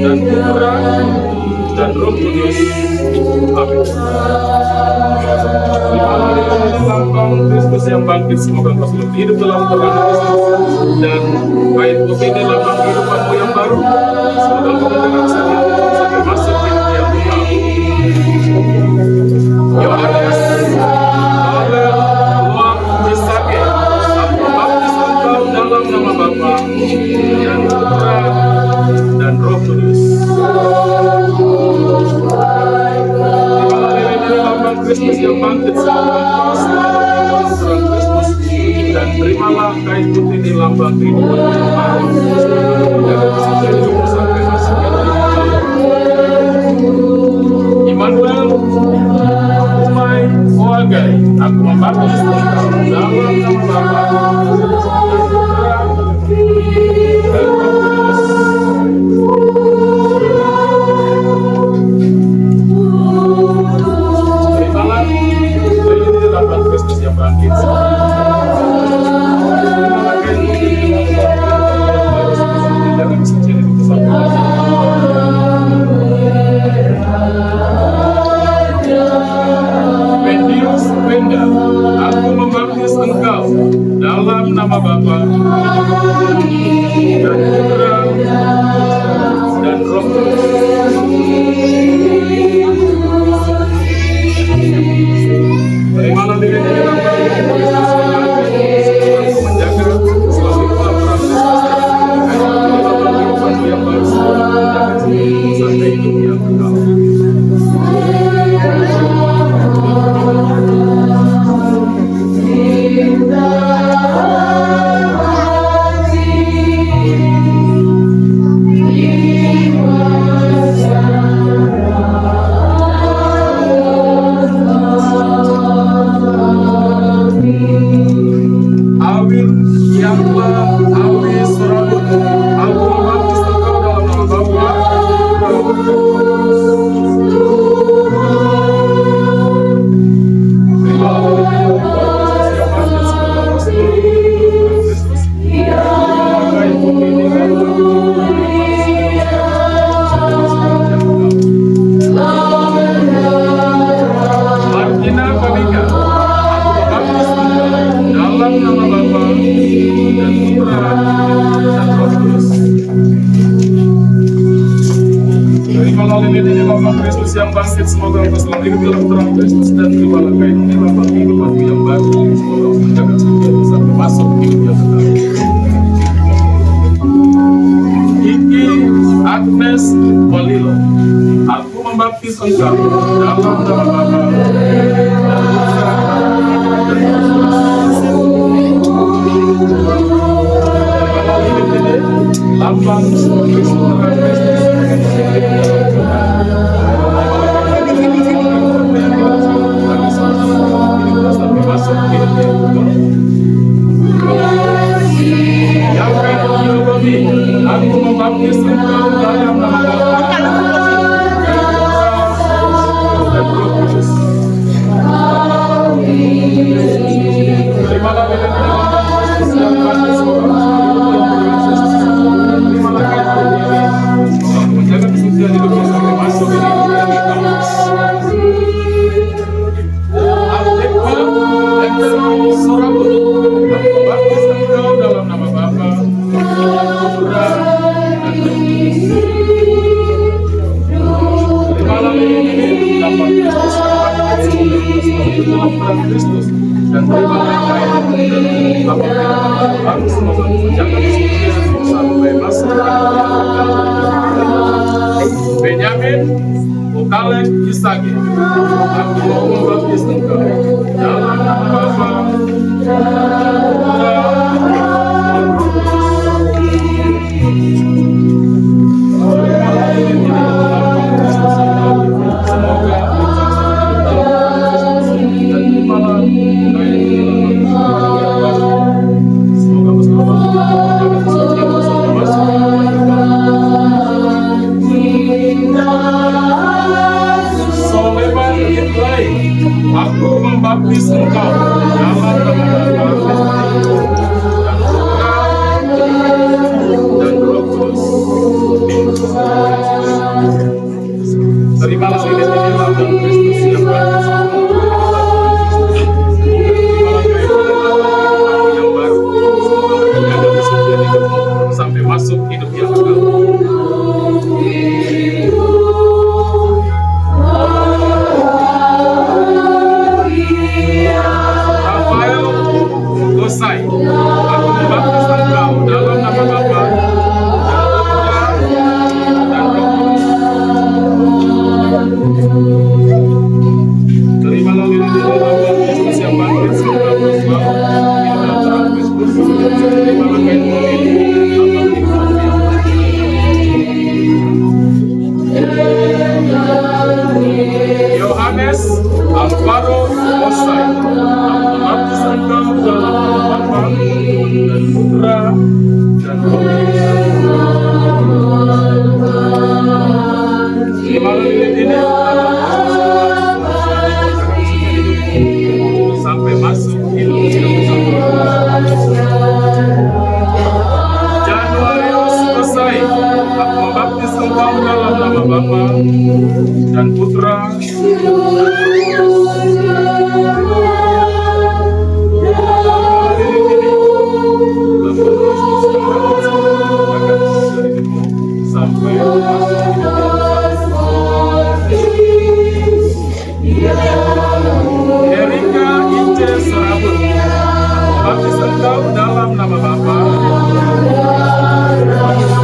dan Putra dan Roh Kudus. Amin. Lambang Kristus yang bangkit, semoga engkau selalu hidup dalam terang Kristus dan kait putih ini lambang kehidupanmu yang baru. Semoga engkau mendengar saja sampai masuk hidup yang kekal. Yohanes oleh Luar Besake, aku membaptis engkau dalam nama Bapa dan Putra dan Roh Kudus. Lambang Kristus yang bangkit, dan terimalah kain putih di lambang kehidupan yang baru. Sampai masuk Immanuel, Umay Oagai, aku membaptis engkau dalam nama Bapa dan Roh Kudus. Terimalah lambang Kristus yang bangkit. Pendius Penda, aku membaptis engkau dalam nama Bapa dan Putra dan Roh Kudus. Terimalah diri dari lambang Kristus yang aku menjaga selalu dalam terang Kristus yang baru sampai hidup yang kekal. Kristus yang bangkit, semoga engkau selalu hidup dalam terang Kristus dan terimalah kain ini lambang kehidupanmu yang baru. Semoga engkau menjaga setia sampai masuk hidup yang kekal. Iki Agnes Walilo, aku membaptis engkau dalam nama Bapa dan Putra dan Roh Kudus. Lambang Kristus terang Kristus. Aku membaptis engkau dalam nama Bapa dan Roh Kudus. Terimalah dengan lambang Kristus yang bangkit, semoga engkau selalu hidup dalam terang Kristus. Terimalah kain putih ini Malam ini dapat Kristus dan harus mengerjakan sampai masa Benyamin Ukalek Isagi aku mau membaptis engkau dalam nama Bapa aku membaptis engkau dalam nama Bapa dan Roh Kudus. Terimalah ini lambang Kristus yang baru sampai masuk hidup yang kekal. Selesai. Aku membaptis engkau dalam nama Bapa dan Roh Kudus. Terimalah lilin di lambang Kristus yang bangkit setelah bersuara di dalam Kristus. Terimalah kain putih lambang hidup Yohanes Alvaro Osai. Membaptis engkau dalam nama Bapa dan Putra dan Roh Kudus. Terimalah lilin ini sampai masuk hidup bersama. Januarius selesai. Aku membaptis engkau dalam nama Bapa dan Putra sampai Erika Ince Serabut. Membaptis engkau dalam nama Bapa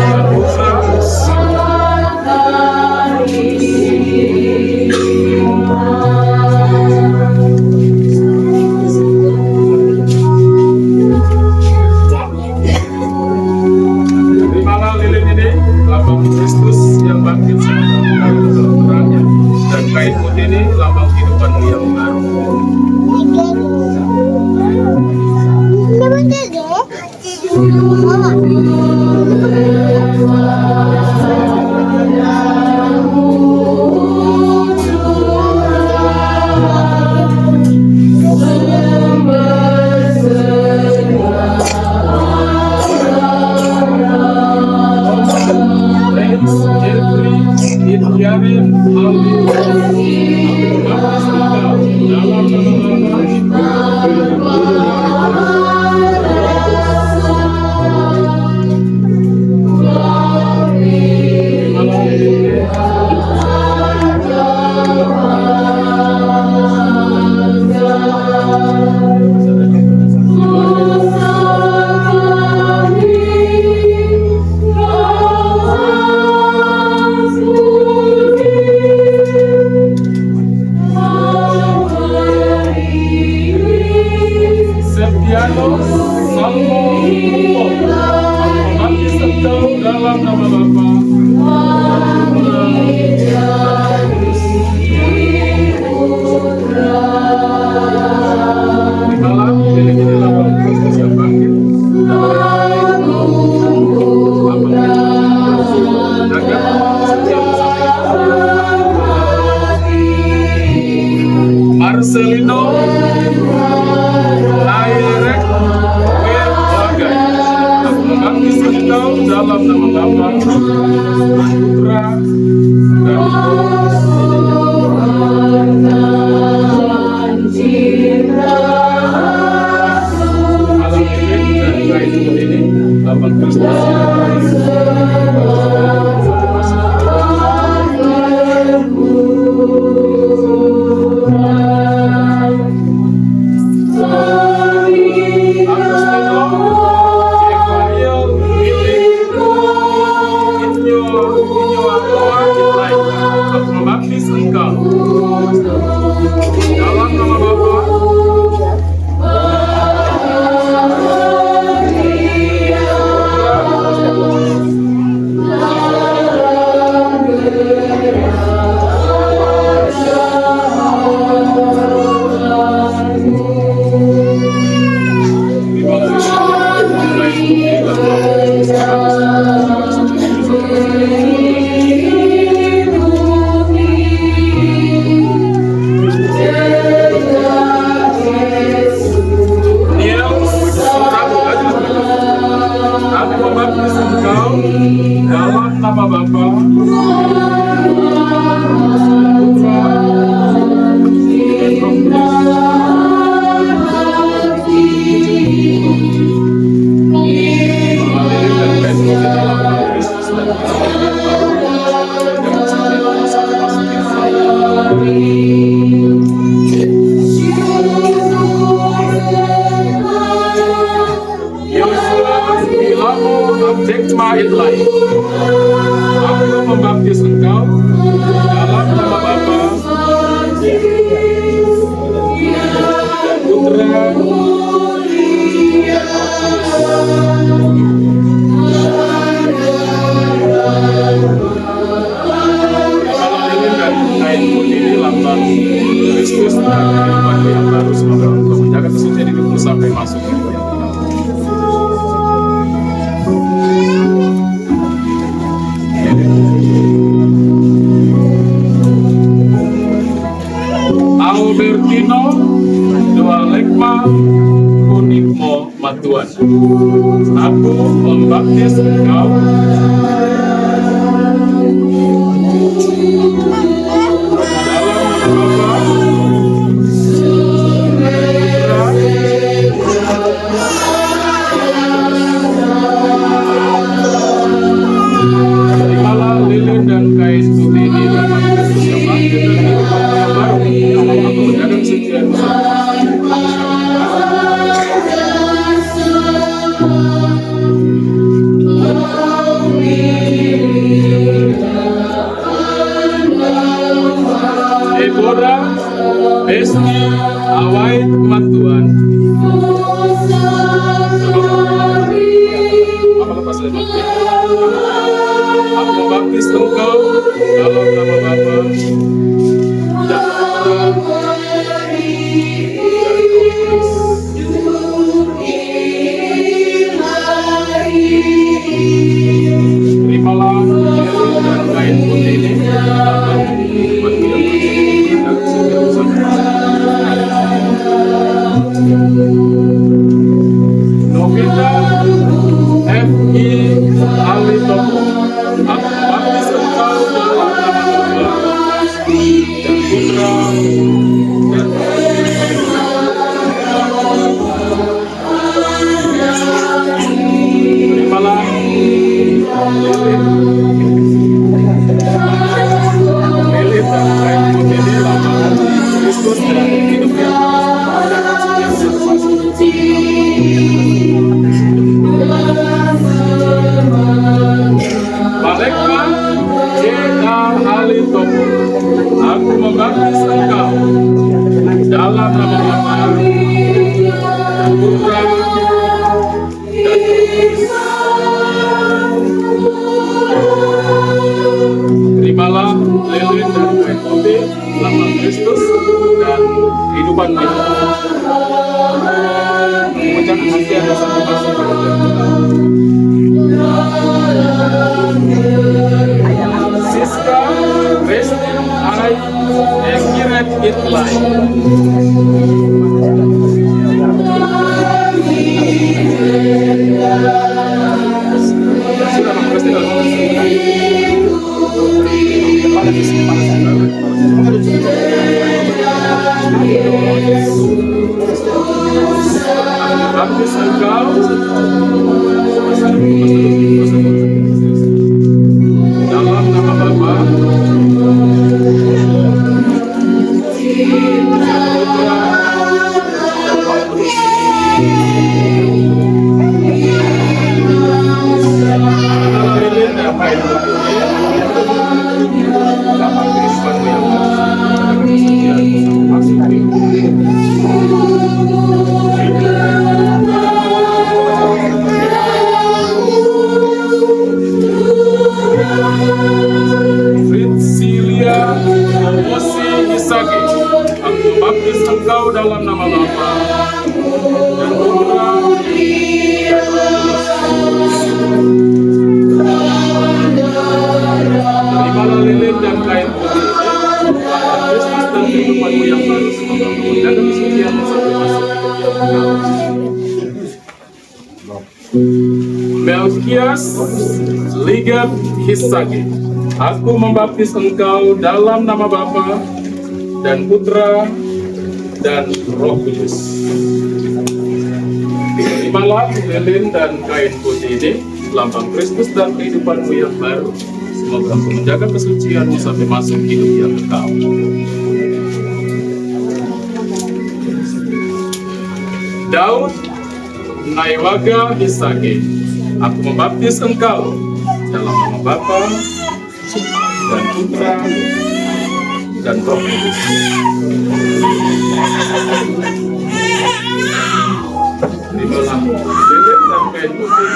dan Putra terimalah lilin ini lambang Kristus yang bangkit dari terangnya dan kain putih ini lambang kehidupanmu yang baru. Marcelino Nairek Bagai. Aku membaptis engkau dalam nama Bapa, Putra, dan Roh Kudus. Inyowa Noah Itlai, aku membaptis engkau dalam nama Bapa dalam nama Bapa, Putra, Itlai. Aku membaptis engkau dalam nama Bapa, Putra, dan kain putih di lambang Kristus dan kehidupan yang baru. Semoga engkau menjaga kesucian hidupmu sampai masuk ke dunia. Albertino Doa Lekma Kunigmo Matuan. Aku membaptis engkau dalam nama Bapa, terimalah lilin dan kain putih ini dalam Kristus yang bangkit dan kehidupan yang baru. Aku menjaga kesucian Deborah Besti Await Matuan. Aku membaptis engkau dalam nama Bapa dan Putra dan Roh Kudus. Terimalah lilin dan kain putih ini dalam kehidupan yang Novita F.I. Alitopo. Aku membaptis engkau dalam nama Bapa dan Putra dan terimalah lilin dan kain putih ini lambang Kristus dan hidupnya. Balekma J.A. Alitopo. Aku membaptis engkau dalam nama Bapa dan Putra dan terimalah lilin dan kain putih lambang Kristus dan kehidupan kita. Mengucapkan sekian dosa termasuk Siska Restin Arai Ekiret Itlai. Sudah mengerti baptis engkau dalam nama Bapa Putra Hisage, aku membaptis engkau dalam nama Bapa dan Putra dan Roh Kudus. Terimalah lilin dan kain putih Kristus dan kehidupanmu yang baru, semoga menjaga kesucianmu sampai masuk ke dunia engkau. Melkias Ligat Hisage, aku membaptis engkau dalam nama Bapa dan Putra dan Roh Kudus. Terimalah lilin dan kain putih ini, lambang Kristus dan kehidupanmu yang baru. Semoga engkau menjaga kesucianmu sampai masuk hidup yang kekal. Daud Naiwaga Hisage, aku membaptis engkau dalam nama Bapa dan Putra dan Roh Kudus. Terimalah lilin dan kain putih,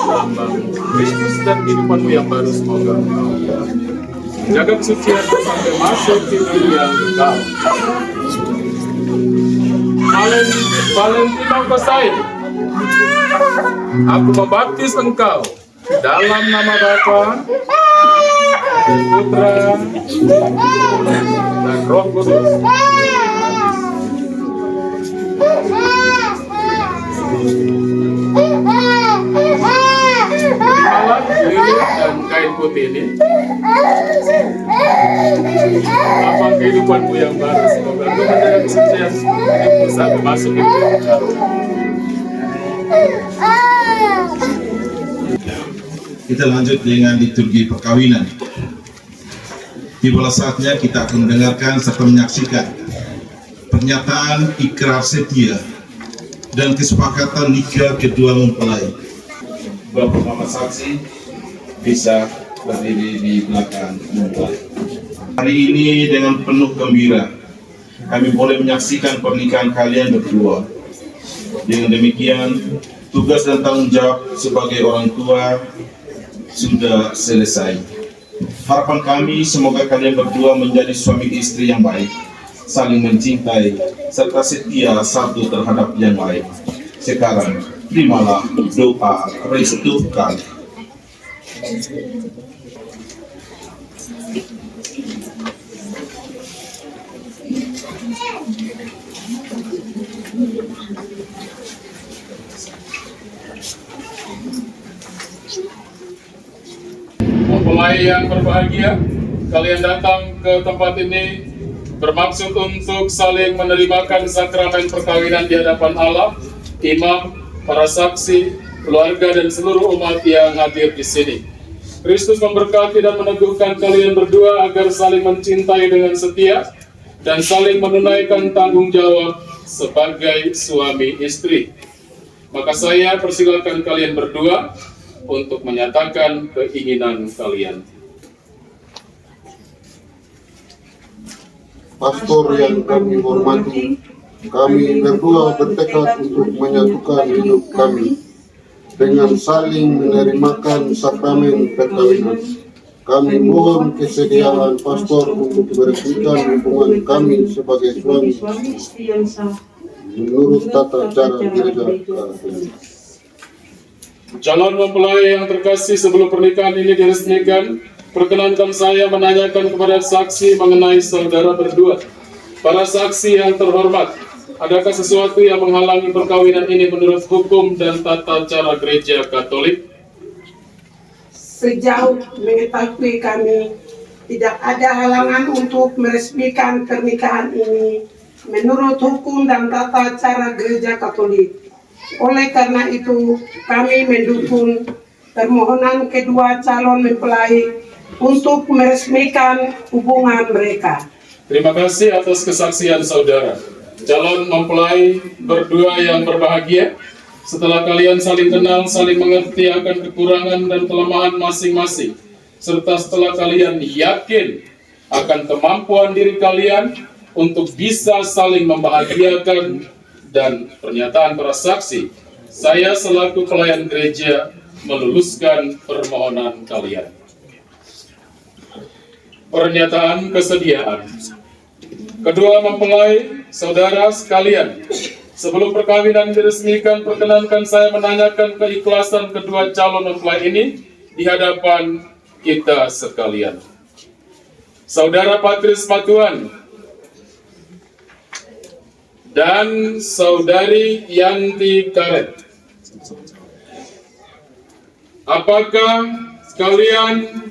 lambang Kristus dan kehidupanmu yang baru. Semoga menjaga kesucianmu sampai masuk hidup yang kekal. Valentino Kosai, aku membaptis engkau dalam nama Bapa, Putra, dan Roh Kudus. Terimalah lilin dan kain putih ini, lambang kehidupanmu yang baru. Semoga engkau menjaga kesucian hidupmu sampai masuk hidup yang kekal. Kita lanjut dengan liturgi perkawinan. Tibalah saatnya kita akan mendengarkan serta menyaksikan pernyataan ikrar setia dan kesepakatan nikah kedua mempelai. Bapak Mama saksi bisa berdiri di belakang mempelai. Hari ini dengan penuh gembira kami boleh menyaksikan pernikahan kalian berdua. Dengan demikian, tugas dan tanggung jawab sebagai orang tua sudah selesai. Harapan kami semoga kalian berdua menjadi suami istri yang baik, saling mencintai, serta setia satu terhadap yang lain. Sekarang, terimalah doa restu kami. Mempelai yang berbahagia, kalian datang ke tempat ini bermaksud untuk saling menerimakan sakramen perkawinan di hadapan Allah, imam, para saksi, keluarga, dan seluruh umat yang hadir di sini. Kristus memberkati dan meneguhkan kalian berdua agar saling mencintai dengan setia dan saling menunaikan tanggung jawab sebagai suami istri. Maka saya persilakan kalian berdua untuk menyatakan keinginan kalian. Pastor yang kami hormati, kami berdua bertekad untuk menyatukan hidup kami dengan saling menerimakan sakramen perkawinan. Kami mohon kesediaan pastor untuk meresmikan hubungan kami sebagai suami istri yang sah menurut tata cara gereja Katolik. Calon mempelai yang terkasih, sebelum pernikahan ini diresmikan, perkenankan saya menanyakan kepada saksi mengenai saudara berdua. Para saksi yang terhormat, adakah sesuatu yang menghalangi perkawinan ini menurut hukum dan tata cara gereja Katolik? Sejauh mengetahui kami, tidak ada halangan untuk meresmikan pernikahan ini menurut hukum dan tata cara gereja Katolik. Oleh karena itu, kami mendukung permohonan kedua calon mempelai untuk meresmikan hubungan mereka. Terima kasih atas kesaksian saudara. Calon mempelai berdua yang berbahagia, setelah kalian saling kenal, saling mengerti akan kekurangan dan kelemahan masing-masing, serta setelah kalian yakin akan kemampuan diri kalian untuk bisa saling membahagiakan, dan pernyataan para saksi, saya selaku pelayan gereja meluluskan permohonan kalian. Pernyataan kesediaan. Kedua mempelai, saudara sekalian, sebelum perkawinan diresmikan, perkenankan saya menanyakan keikhlasan kedua calon mempelai ini di hadapan kita sekalian. Saudara Patris Matuan dan Saudari Yanti Karet, apakah kalian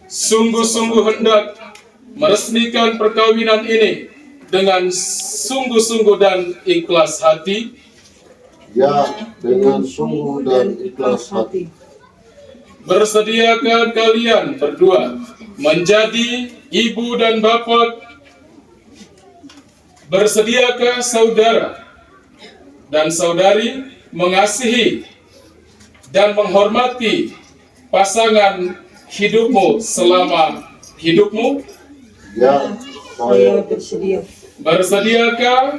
sungguh-sungguh hendak meresmikan perkawinan ini dengan sungguh-sungguh dan ikhlas hati? Ya, dengan sungguh dan ikhlas hati. Bersediakah kalian berdua menjadi ibu dan bapak? Bersediakah saudara dan saudari mengasihi dan menghormati pasangan hidupmu selama hidupmu? Ya, saya bersedia. Bersediakah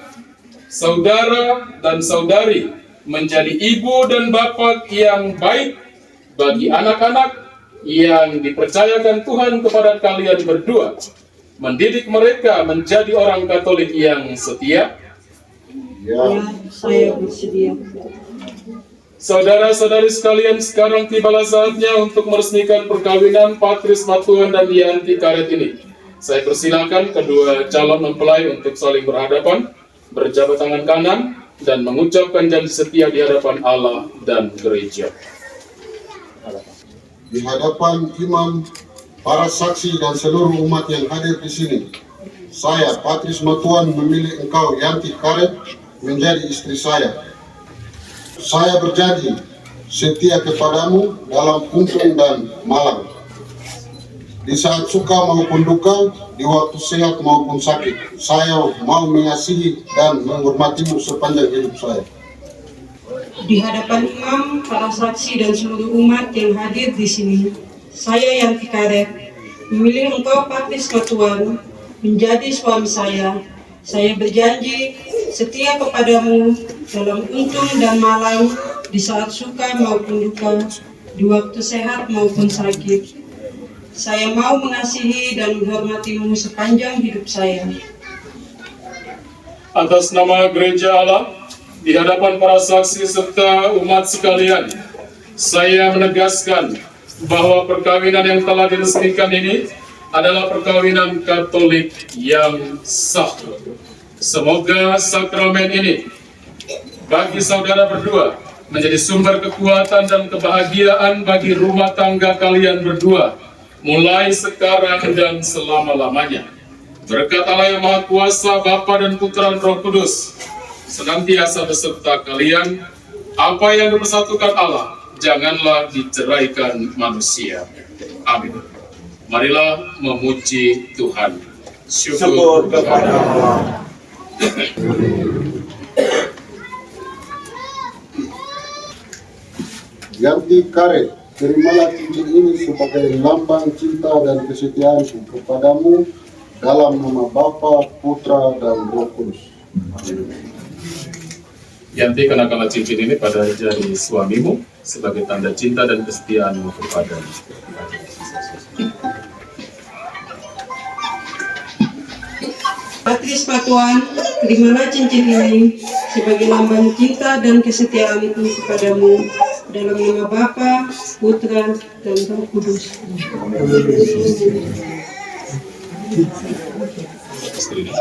saudara dan saudari menjadi ibu dan bapak yang baik bagi anak-anak yang dipercayakan Tuhan kepada kalian berdua, mendidik mereka menjadi orang Katolik yang setia? Ya, Saya bersedia. Saudara-saudari sekalian, sekarang tibalah saatnya untuk meresmikan perkawinan Patris Matuan dan Yanti Karet ini. Saya persilakan kedua calon mempelai untuk saling berhadapan, berjabat tangan kanan, dan mengucapkan janji setia di hadapan Allah dan gereja. di hadapan imam, para saksi dan seluruh umat yang hadir di sini, saya, Patris Matuan, memilih engkau, Yanti Karet, menjadi istri saya. Saya berjanji setia kepadamu dalam untung dan malang, di saat suka maupun duka, di waktu sehat maupun sakit. Saya mau mengasihi dan menghormatimu sepanjang hidup saya. Di hadapan imam, para saksi dan seluruh umat yang hadir di sini, saya Yanti Karet memilih engkau, Patris Matuan, menjadi suami saya. Saya berjanji setia kepadamu dalam untung dan malang, di saat suka maupun duka, di waktu sehat maupun sakit. Saya mau mengasihi dan menghormatimu sepanjang hidup saya. Atas nama Gereja Allah, di hadapan para saksi serta umat sekalian, saya menegaskan bahwa perkawinan yang telah diresmikan ini adalah perkawinan Katolik yang sah. Semoga sakramen ini bagi saudara berdua menjadi sumber kekuatan dan kebahagiaan bagi rumah tangga kalian berdua, mulai sekarang dan selama-lamanya. Berkat Allah yang Maha Kuasa, Bapa dan Putra dan Roh Kudus senantiasa beserta kalian. Apa yang dipersatukan Allah, janganlah diceraikan manusia. Amin. Marilah memuji Tuhan. Syukur kepada Allah. Yanti Karet, terimalah cincin ini sebagai lambang cinta dan kesetiaanku kepadamu dalam nama Bapa, Putra, dan Roh Kudus. Yanti, kenakanlah cincin ini pada jari suamimu sebagai tanda cinta dan kesetiaanmu kepadanya. Patris Matuan, terimalah cincin ini sebagai lambang cinta dan kesetiaanku kepadamu dalam nama Bapa, Putra, dan Roh Kudus. Istrinya.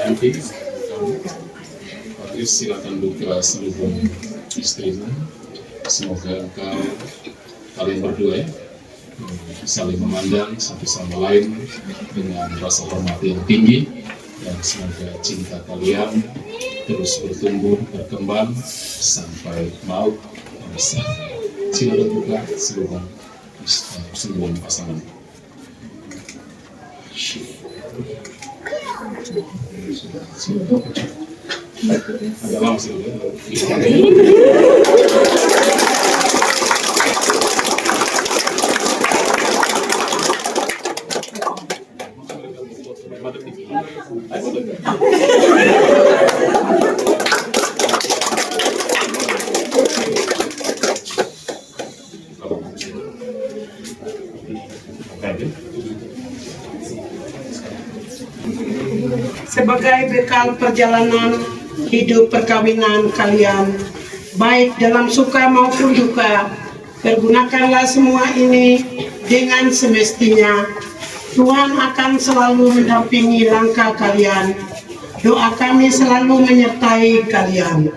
Yanti, Patris, silakan buka seluruh istrinya. Semoga kalian berdua ya saling memandang satu sama lain dengan rasa hormat yang tinggi, dan semoga cinta kalian terus bertumbuh, berkembang sampai maut memisahkan. Silakan buka seluruh pasangan. Agak lama sih. sebagai bekal perjalanan hidup perkawinan kalian, baik dalam suka maupun duka. Pergunakanlah semua ini dengan semestinya. Tuhan akan selalu mendampingi langkah kalian. Doa kami selalu menyertai kalian.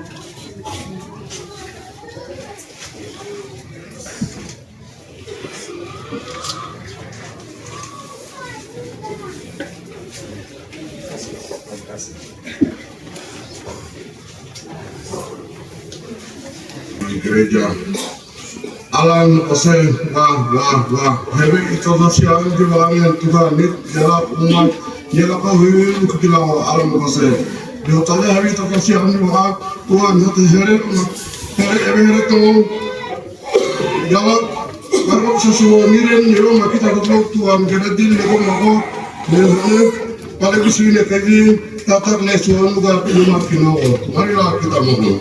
Di gereja alam oseng wah hebe itu sosial di wangian Tuhan ini dalam umat jaga kawin kekilau alam oseng di hotelnya hebe itu sosial di wah Tuhan itu heret itu jaga baru sesuatu miren yo makita ketemu Tuhan kita di lekong mako dengan paling sini kaji tatar lesuan juga rumah kinau marilah kita mohon.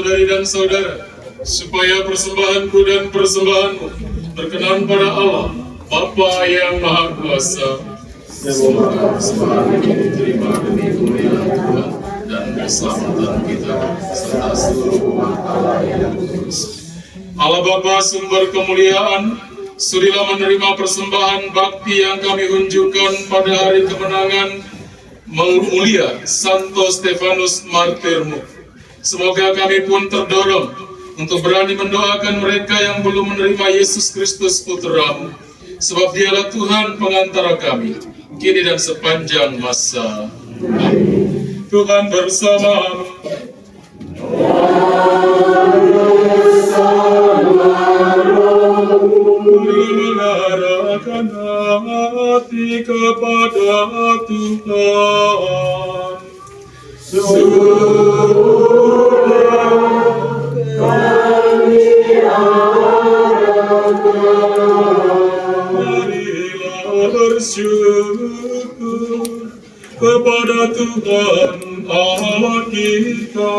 saudari dan saudara, supaya persembahanku dan persembahanmu berkenan pada Allah, Bapa yang Maha Kuasa. Semoga persembahan ini diterima demi kemuliaan Tuhan dan keselamatan kita serta seluruh umat Allah yang kudus. Allah Bapa sumber kemuliaan, sudilah menerima persembahan bakti yang kami unjukkan pada hari kemenangan mulia Santo Stefanus Martirmu. Semoga kami pun terdorong untuk berani mendoakan mereka yang belum menerima Yesus Kristus Putra-Mu, sebab Dialah Tuhan pengantara kami, kini dan sepanjang masa. Amin. Tuhan bersamamu. Mengarahkan hati kepada Tuhan. Marilah bersyukur kepada Tuhan Allah kita.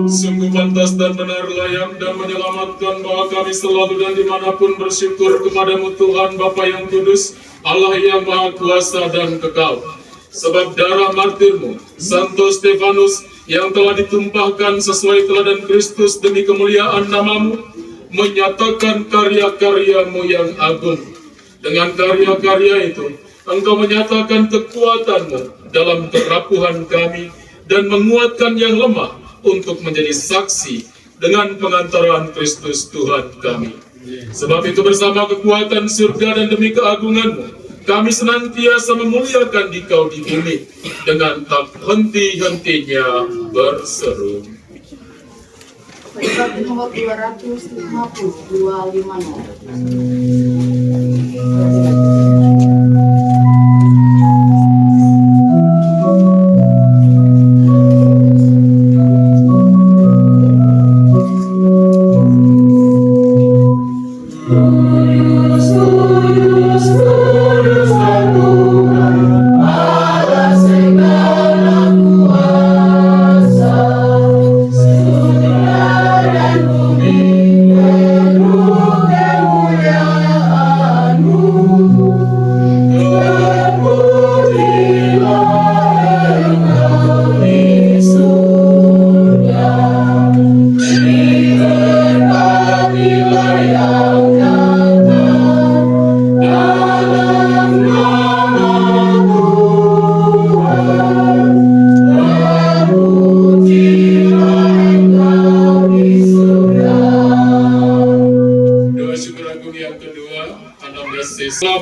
Sungguh pantas dan benar, layak dan menyelamatkan bahwa kami selalu dan dimanapun bersyukur kepadamu Tuhan Bapa yang kudus, Allah yang Maha Kuasa dan kekal. Sebab darah martirmu, Santo Stefanus, yang telah ditumpahkan sesuai teladan Kristus demi kemuliaan namamu, menyatakan karya-karyamu yang agung. Dengan karya-karya itu, Engkau menyatakan kekuatanmu dalam kerapuhan kami dan menguatkan yang lemah untuk menjadi saksi dengan pengantaran Kristus Tuhan kami. Sebab itu bersama kekuatan surga dan demi keagunganmu, kami senantiasa memuliakan Dikau di bumi dengan tak henti-hentinya berseru. Peringkat nomor 250.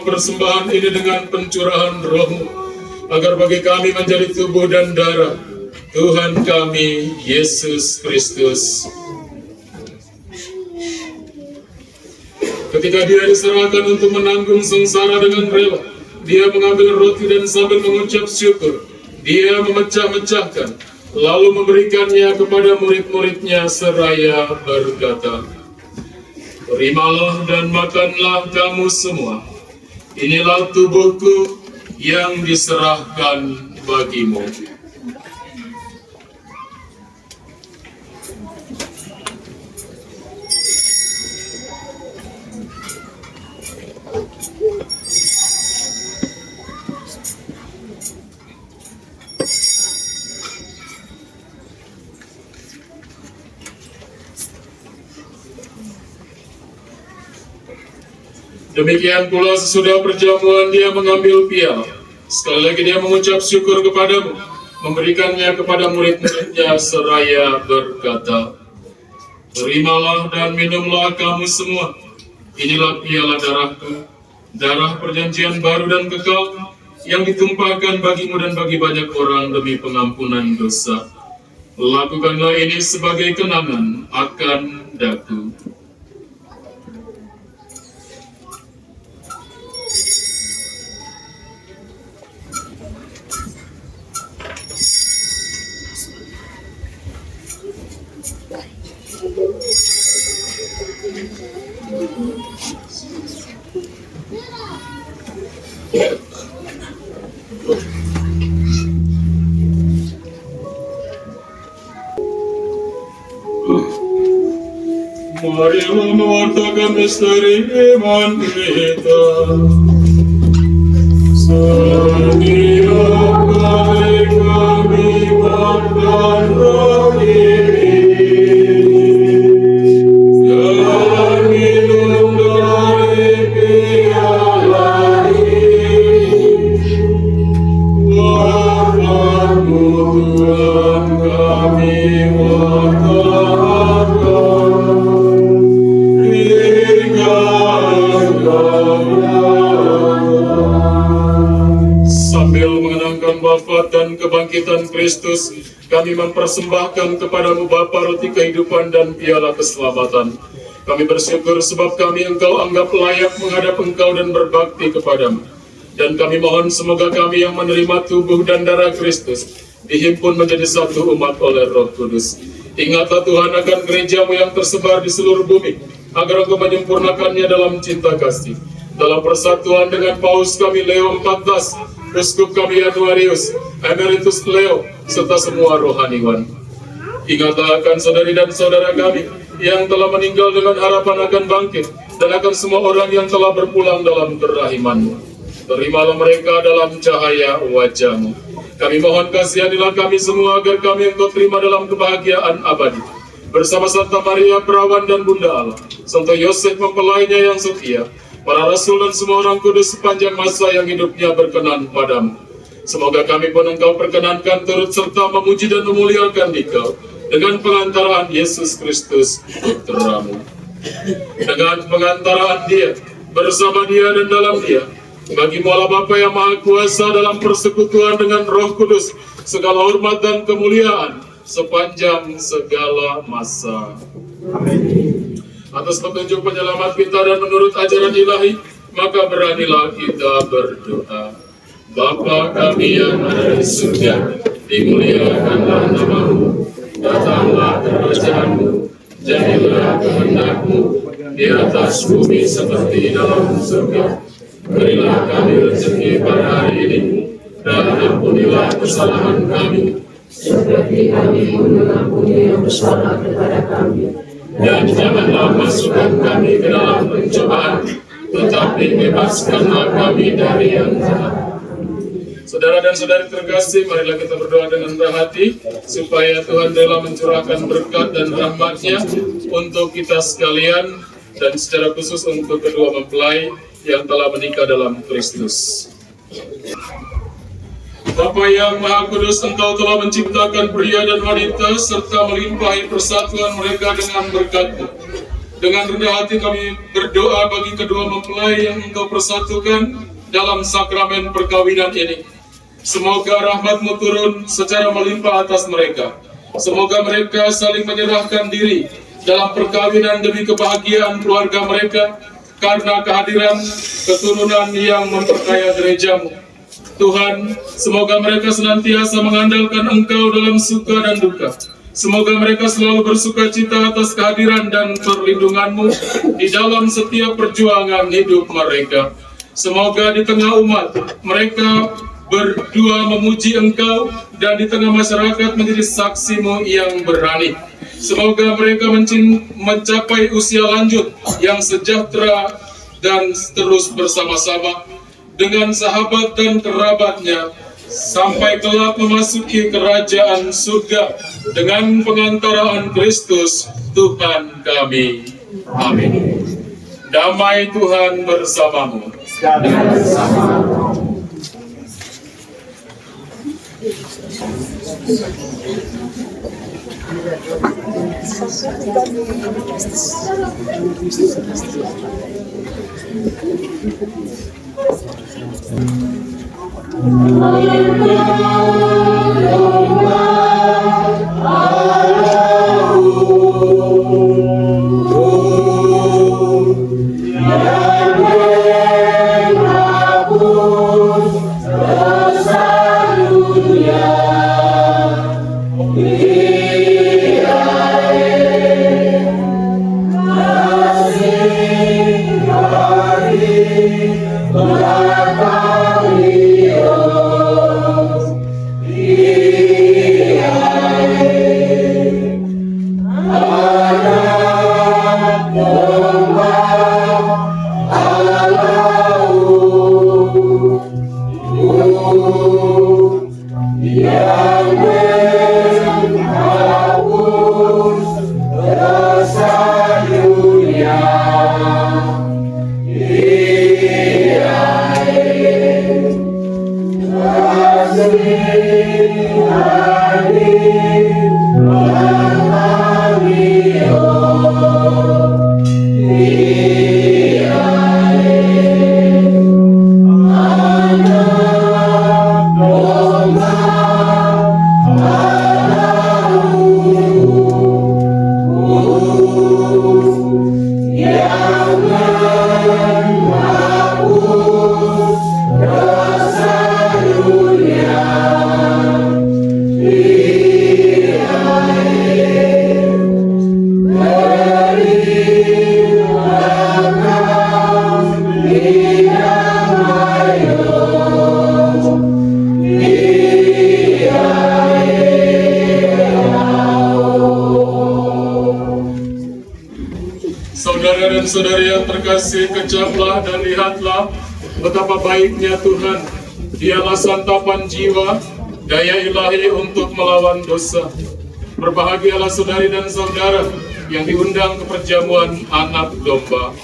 Persembahan ini dengan pencurahan Roh-Mu, agar bagi kami menjadi tubuh dan darah Tuhan kami Yesus Kristus. Ketika Dia diserahkan untuk menanggung sengsara dengan rela, Dia mengambil roti dan sambil mengucap syukur, Dia memecah-mecahkan, lalu memberikannya kepada murid-muridnya seraya berkata, "Terimalah dan makanlah kamu semua. Inilah tubuhku yang diserahkan bagimu." Demikian pula sesudah perjamuan Dia mengambil piala. Sekali lagi Dia mengucap syukur kepadamu, memberikannya kepada murid-muridnya seraya berkata, "Terimalah dan minumlah kamu semua. Inilah piala darahku, darah perjanjian baru dan kekal, yang ditumpahkan bagimu dan bagi banyak orang demi pengampunan dosa. Lakukanlah ini sebagai kenangan akan daku." Marilah mewartakan misteri iman kita. Setiap kali kami makan roti dan minum dari piala ini, Bapa-Mu Tuhan kami wartakan. Sambil mengenangkan wafat dan kebangkitan Kristus, kami mempersembahkan kepadamu Bapa roti kehidupan dan piala keselamatan. Kami bersyukur sebab kami Engkau anggap layak menghadap Engkau dan berbakti kepadamu. Dan kami mohon semoga kami yang menerima tubuh dan darah Kristus dihimpun menjadi satu umat oleh Roh Kudus. Ingatlah Tuhan akan gerejamu yang tersebar di seluruh bumi, agar Engkau menyempurnakannya dalam cinta kasih. Dalam persatuan dengan Paus kami Leo XIV, Uskup kami Januarius, Emeritus Leo, serta semua rohaniwan. Ingatlah akan saudari dan saudara kami yang telah meninggal dengan harapan akan bangkit, dan akan semua orang yang telah berpulang dalam kerahiman-Mu. Terimalah mereka dalam cahaya wajah-Mu. Kami mohon kasihanilah kami semua agar kami Engkau terima dalam kebahagiaan abadi. Bersama Santa Maria Perawan dan Bunda Allah, Santo Yosef mempelainya yang setia, para rasul dan semua orang kudus sepanjang masa yang hidupnya berkenan padamu. Semoga kami pun Engkau perkenankan turut serta memuji dan memuliakan Dikau dengan pengantaraan Yesus Kristus Putra-Mu. Dengan pengantaraan Dia, bersama Dia dan dalam Dia, bagi-Mu Allah Bapa yang Maha Kuasa dalam persekutuan dengan Roh Kudus, segala hormat dan kemuliaan sepanjang segala masa. Amin. Atas petunjuk penyelamat kita dan menurut ajaran ilahi, maka beranilah kita berdoa. Bapa kami yang ada di surga, dimuliakanlah nama-Mu, datanglah kerajaan-Mu, jadilah kehendak-Mu di atas bumi seperti dalam surga. Berilah kami rezeki pada hari ini, dan ampunilah kesalahan kami, seperti kami pun mengampuni yang bersalah kepada kami. Dan janganlah masukkan kami ke dalam pencobaan, tetapi bebaskanlah kami dari yang jahat. Saudara dan saudari terkasih, marilah kita berdoa dengan berhati, supaya Tuhan rela mencurahkan berkat dan rahmat-Nya untuk kita sekalian, dan secara khusus untuk kedua mempelai yang telah menikah dalam Kristus. Bapa yang Maha Kudus, Engkau telah menciptakan pria dan wanita serta melimpahi persatuan mereka dengan berkat-Mu. Dengan rendah hati kami berdoa bagi kedua mempelai yang Engkau persatukan dalam sakramen perkawinan ini. Semoga rahmat-Mu turun secara melimpah atas mereka. Semoga mereka saling menyerahkan diri dalam perkawinan demi kebahagiaan keluarga mereka, karena kehadiran keturunan yang memperkaya gereja-Mu. Tuhan, semoga mereka senantiasa mengandalkan Engkau dalam suka dan duka. Semoga mereka selalu bersuka cita atas kehadiran dan perlindungan-Mu di dalam setiap perjuangan hidup mereka. Semoga di tengah umat mereka berdua memuji Engkau, dan di tengah masyarakat menjadi saksi-Mu yang berani. Semoga mereka mencapai usia lanjut yang sejahtera dan terus bersama-sama dengan sahabat dan kerabatnya, sampai kelak memasuki kerajaan surga dengan pengantaraan Kristus Tuhan kami. Amin. Damai Tuhan bersamamu. Amin. Saudara dan saudari yang terkasih, kecaplah dan lihatlah betapa baiknya Tuhan. Dialah santapan jiwa, daya ilahi untuk melawan dosa. Berbahagialah saudari dan saudara yang diundang ke perjamuan anak domba.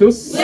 Kristus.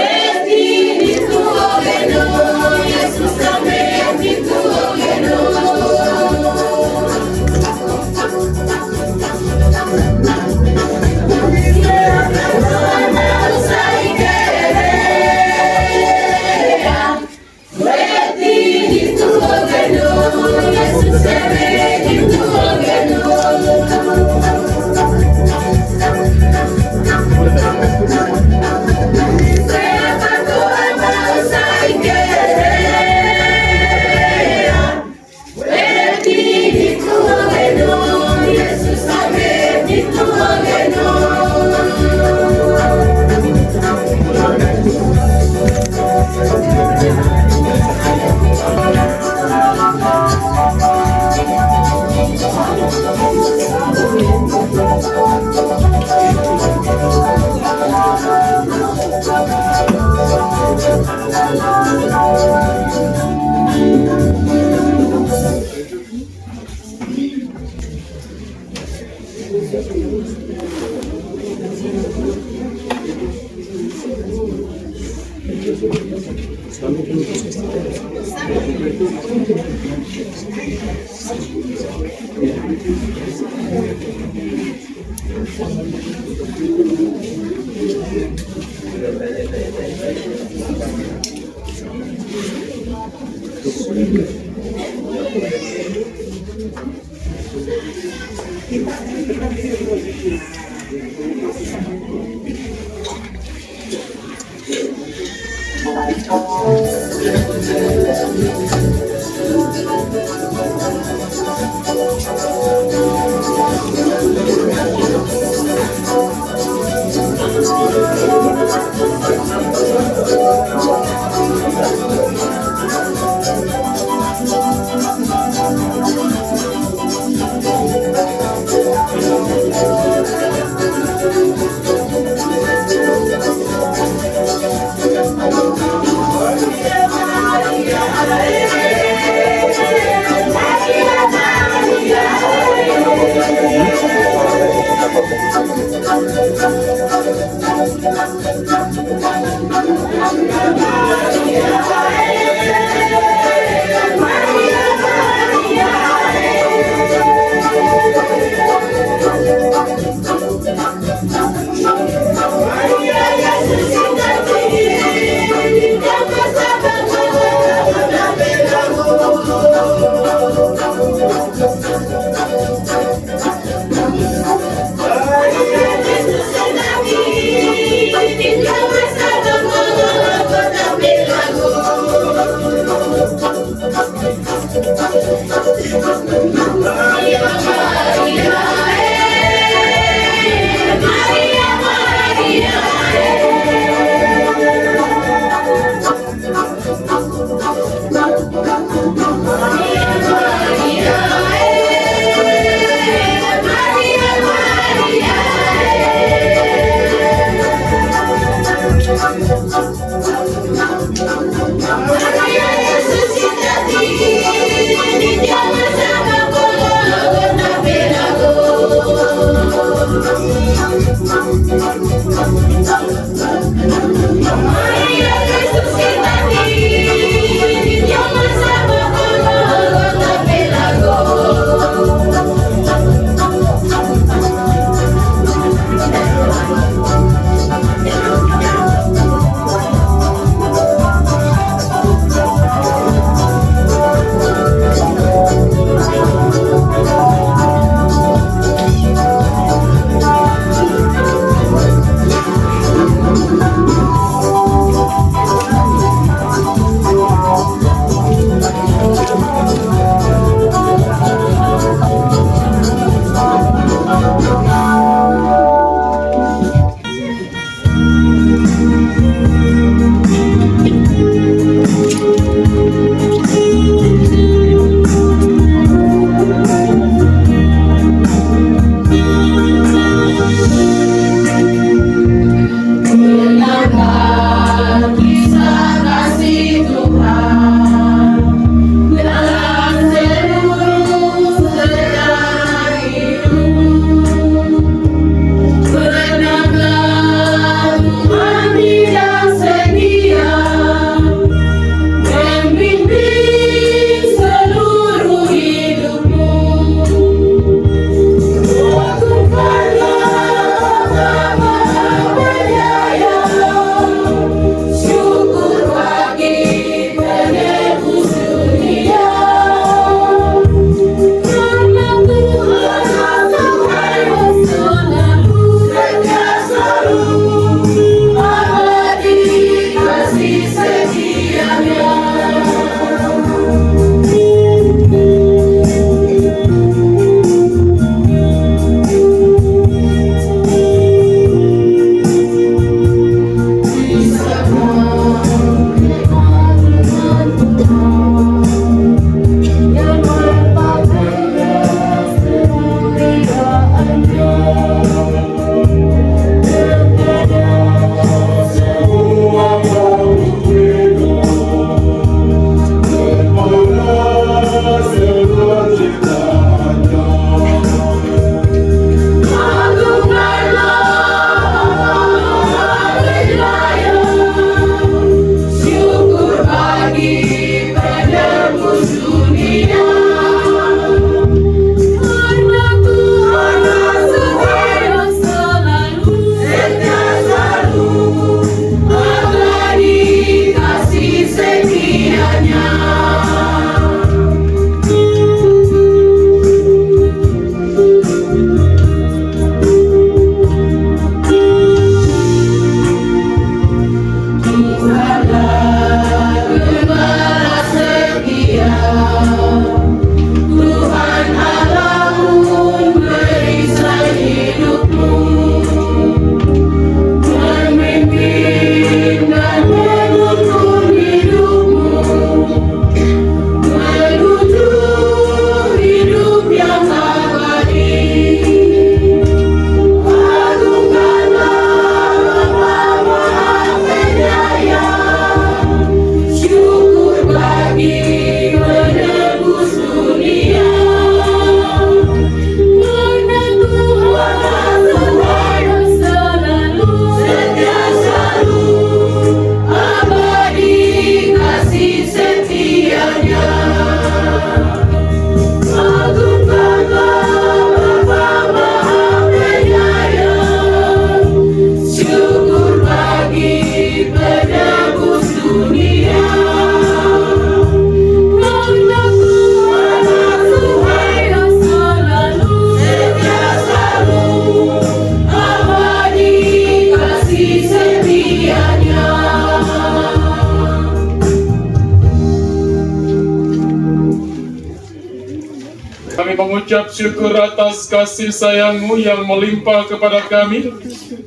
mengucap syukur atas kasih sayang-Mu yang melimpah kepada kami,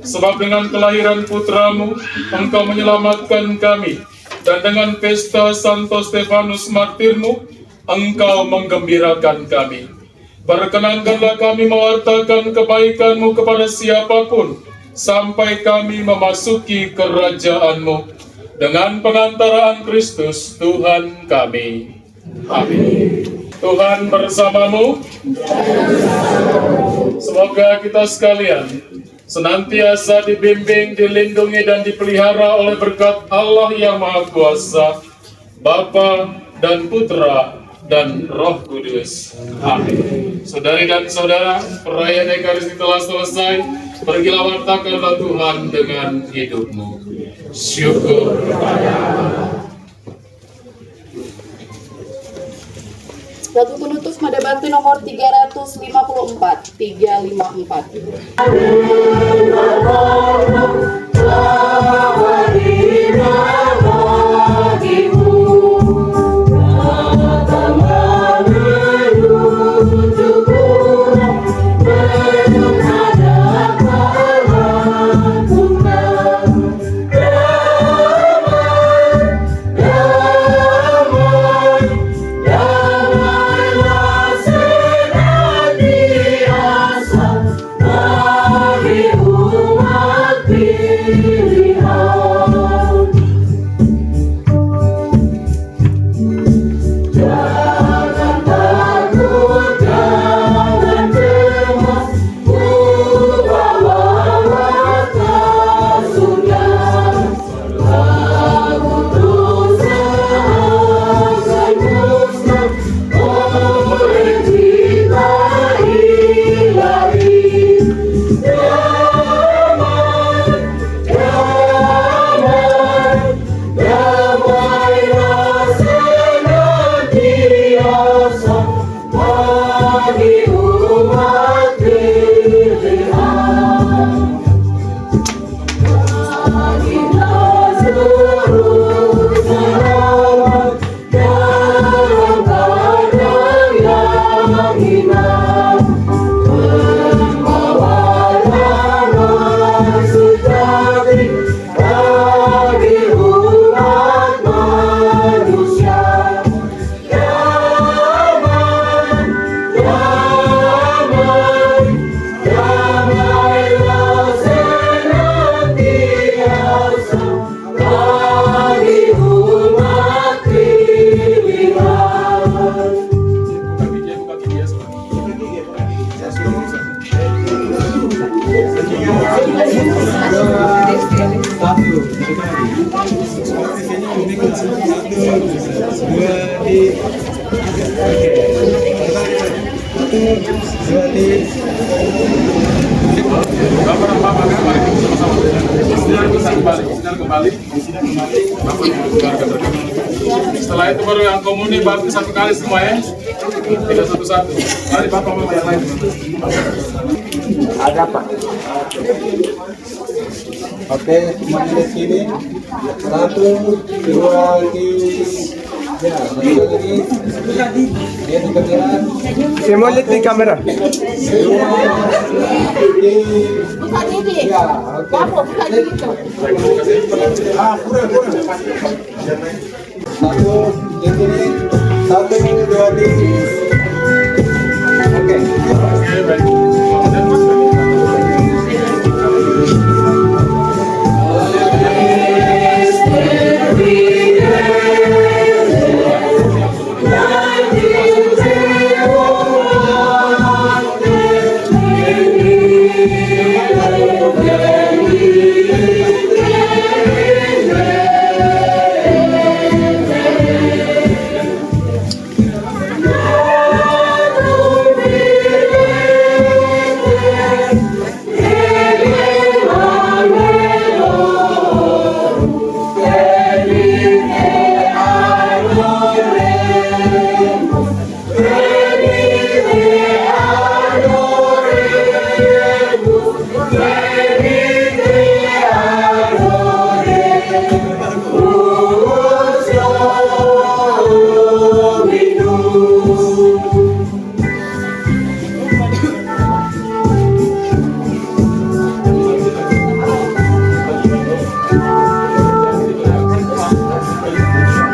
sebab dengan kelahiran putra-Mu, Engkau menyelamatkan kami, dan dengan pesta Santo Stefanus Martir-Mu, Engkau menggembirakan kami. Berkenankanlah kami mewartakan kebaikan-Mu kepada siapapun, sampai kami memasuki kerajaan-Mu. Dengan pengantaraan Kristus, Tuhan kami. Amin. Tuhan bersamamu. Semoga kita sekalian senantiasa dibimbing, dilindungi, dan dipelihara oleh berkat Allah yang Maha Kuasa, Bapa dan Putra dan Roh Kudus. Amin. Saudari dan saudara, perayaan Ekaristi telah selesai. Pergilah wartakanlah Tuhan dengan hidupmu. Syukur kepada Allah. Lagu penutup Mada Bakti nomor 354. Setelah itu baru yang komuni baptis satu kali semua ya. Tidak satu-satu. Mari Bapak Mama yang lain. Ada apa? Oke, semuanya di sini. 1, 2, 3. Ya, satu lagi. Ya, di kamera. Semua lihat di kamera. 2, 3. Bukan ini. Ya, oke. Kamu bukan gitu. Pura. 1, di sini. 1, 2, 3. Oke. Oke, baik. Amin.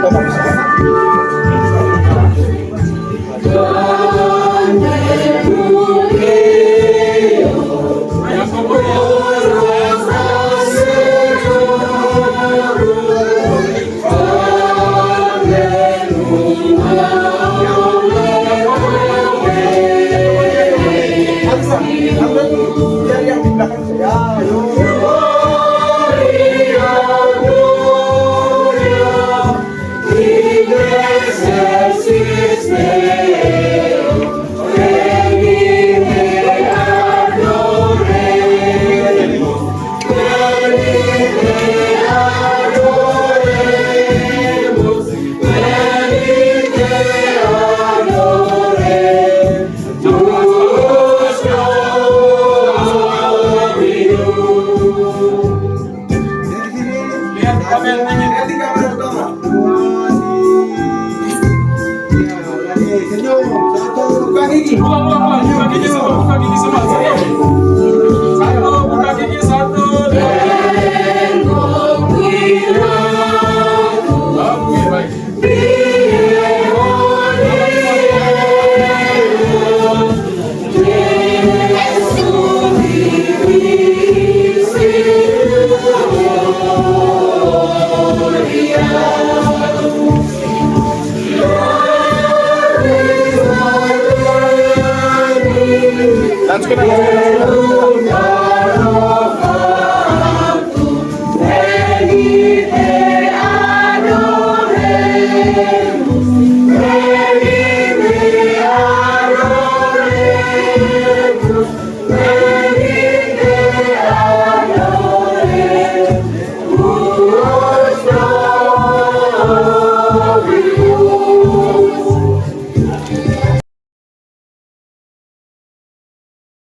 Bapak bisa. Biar yang di belakang saya. Lihat kamera tinggi, lihat di kamera utama. Senyum, satu, buka gigi. Buka gigi semua, buka gigi semua. Satu, buka gigi satu. Oke, baik. Lanjutkan.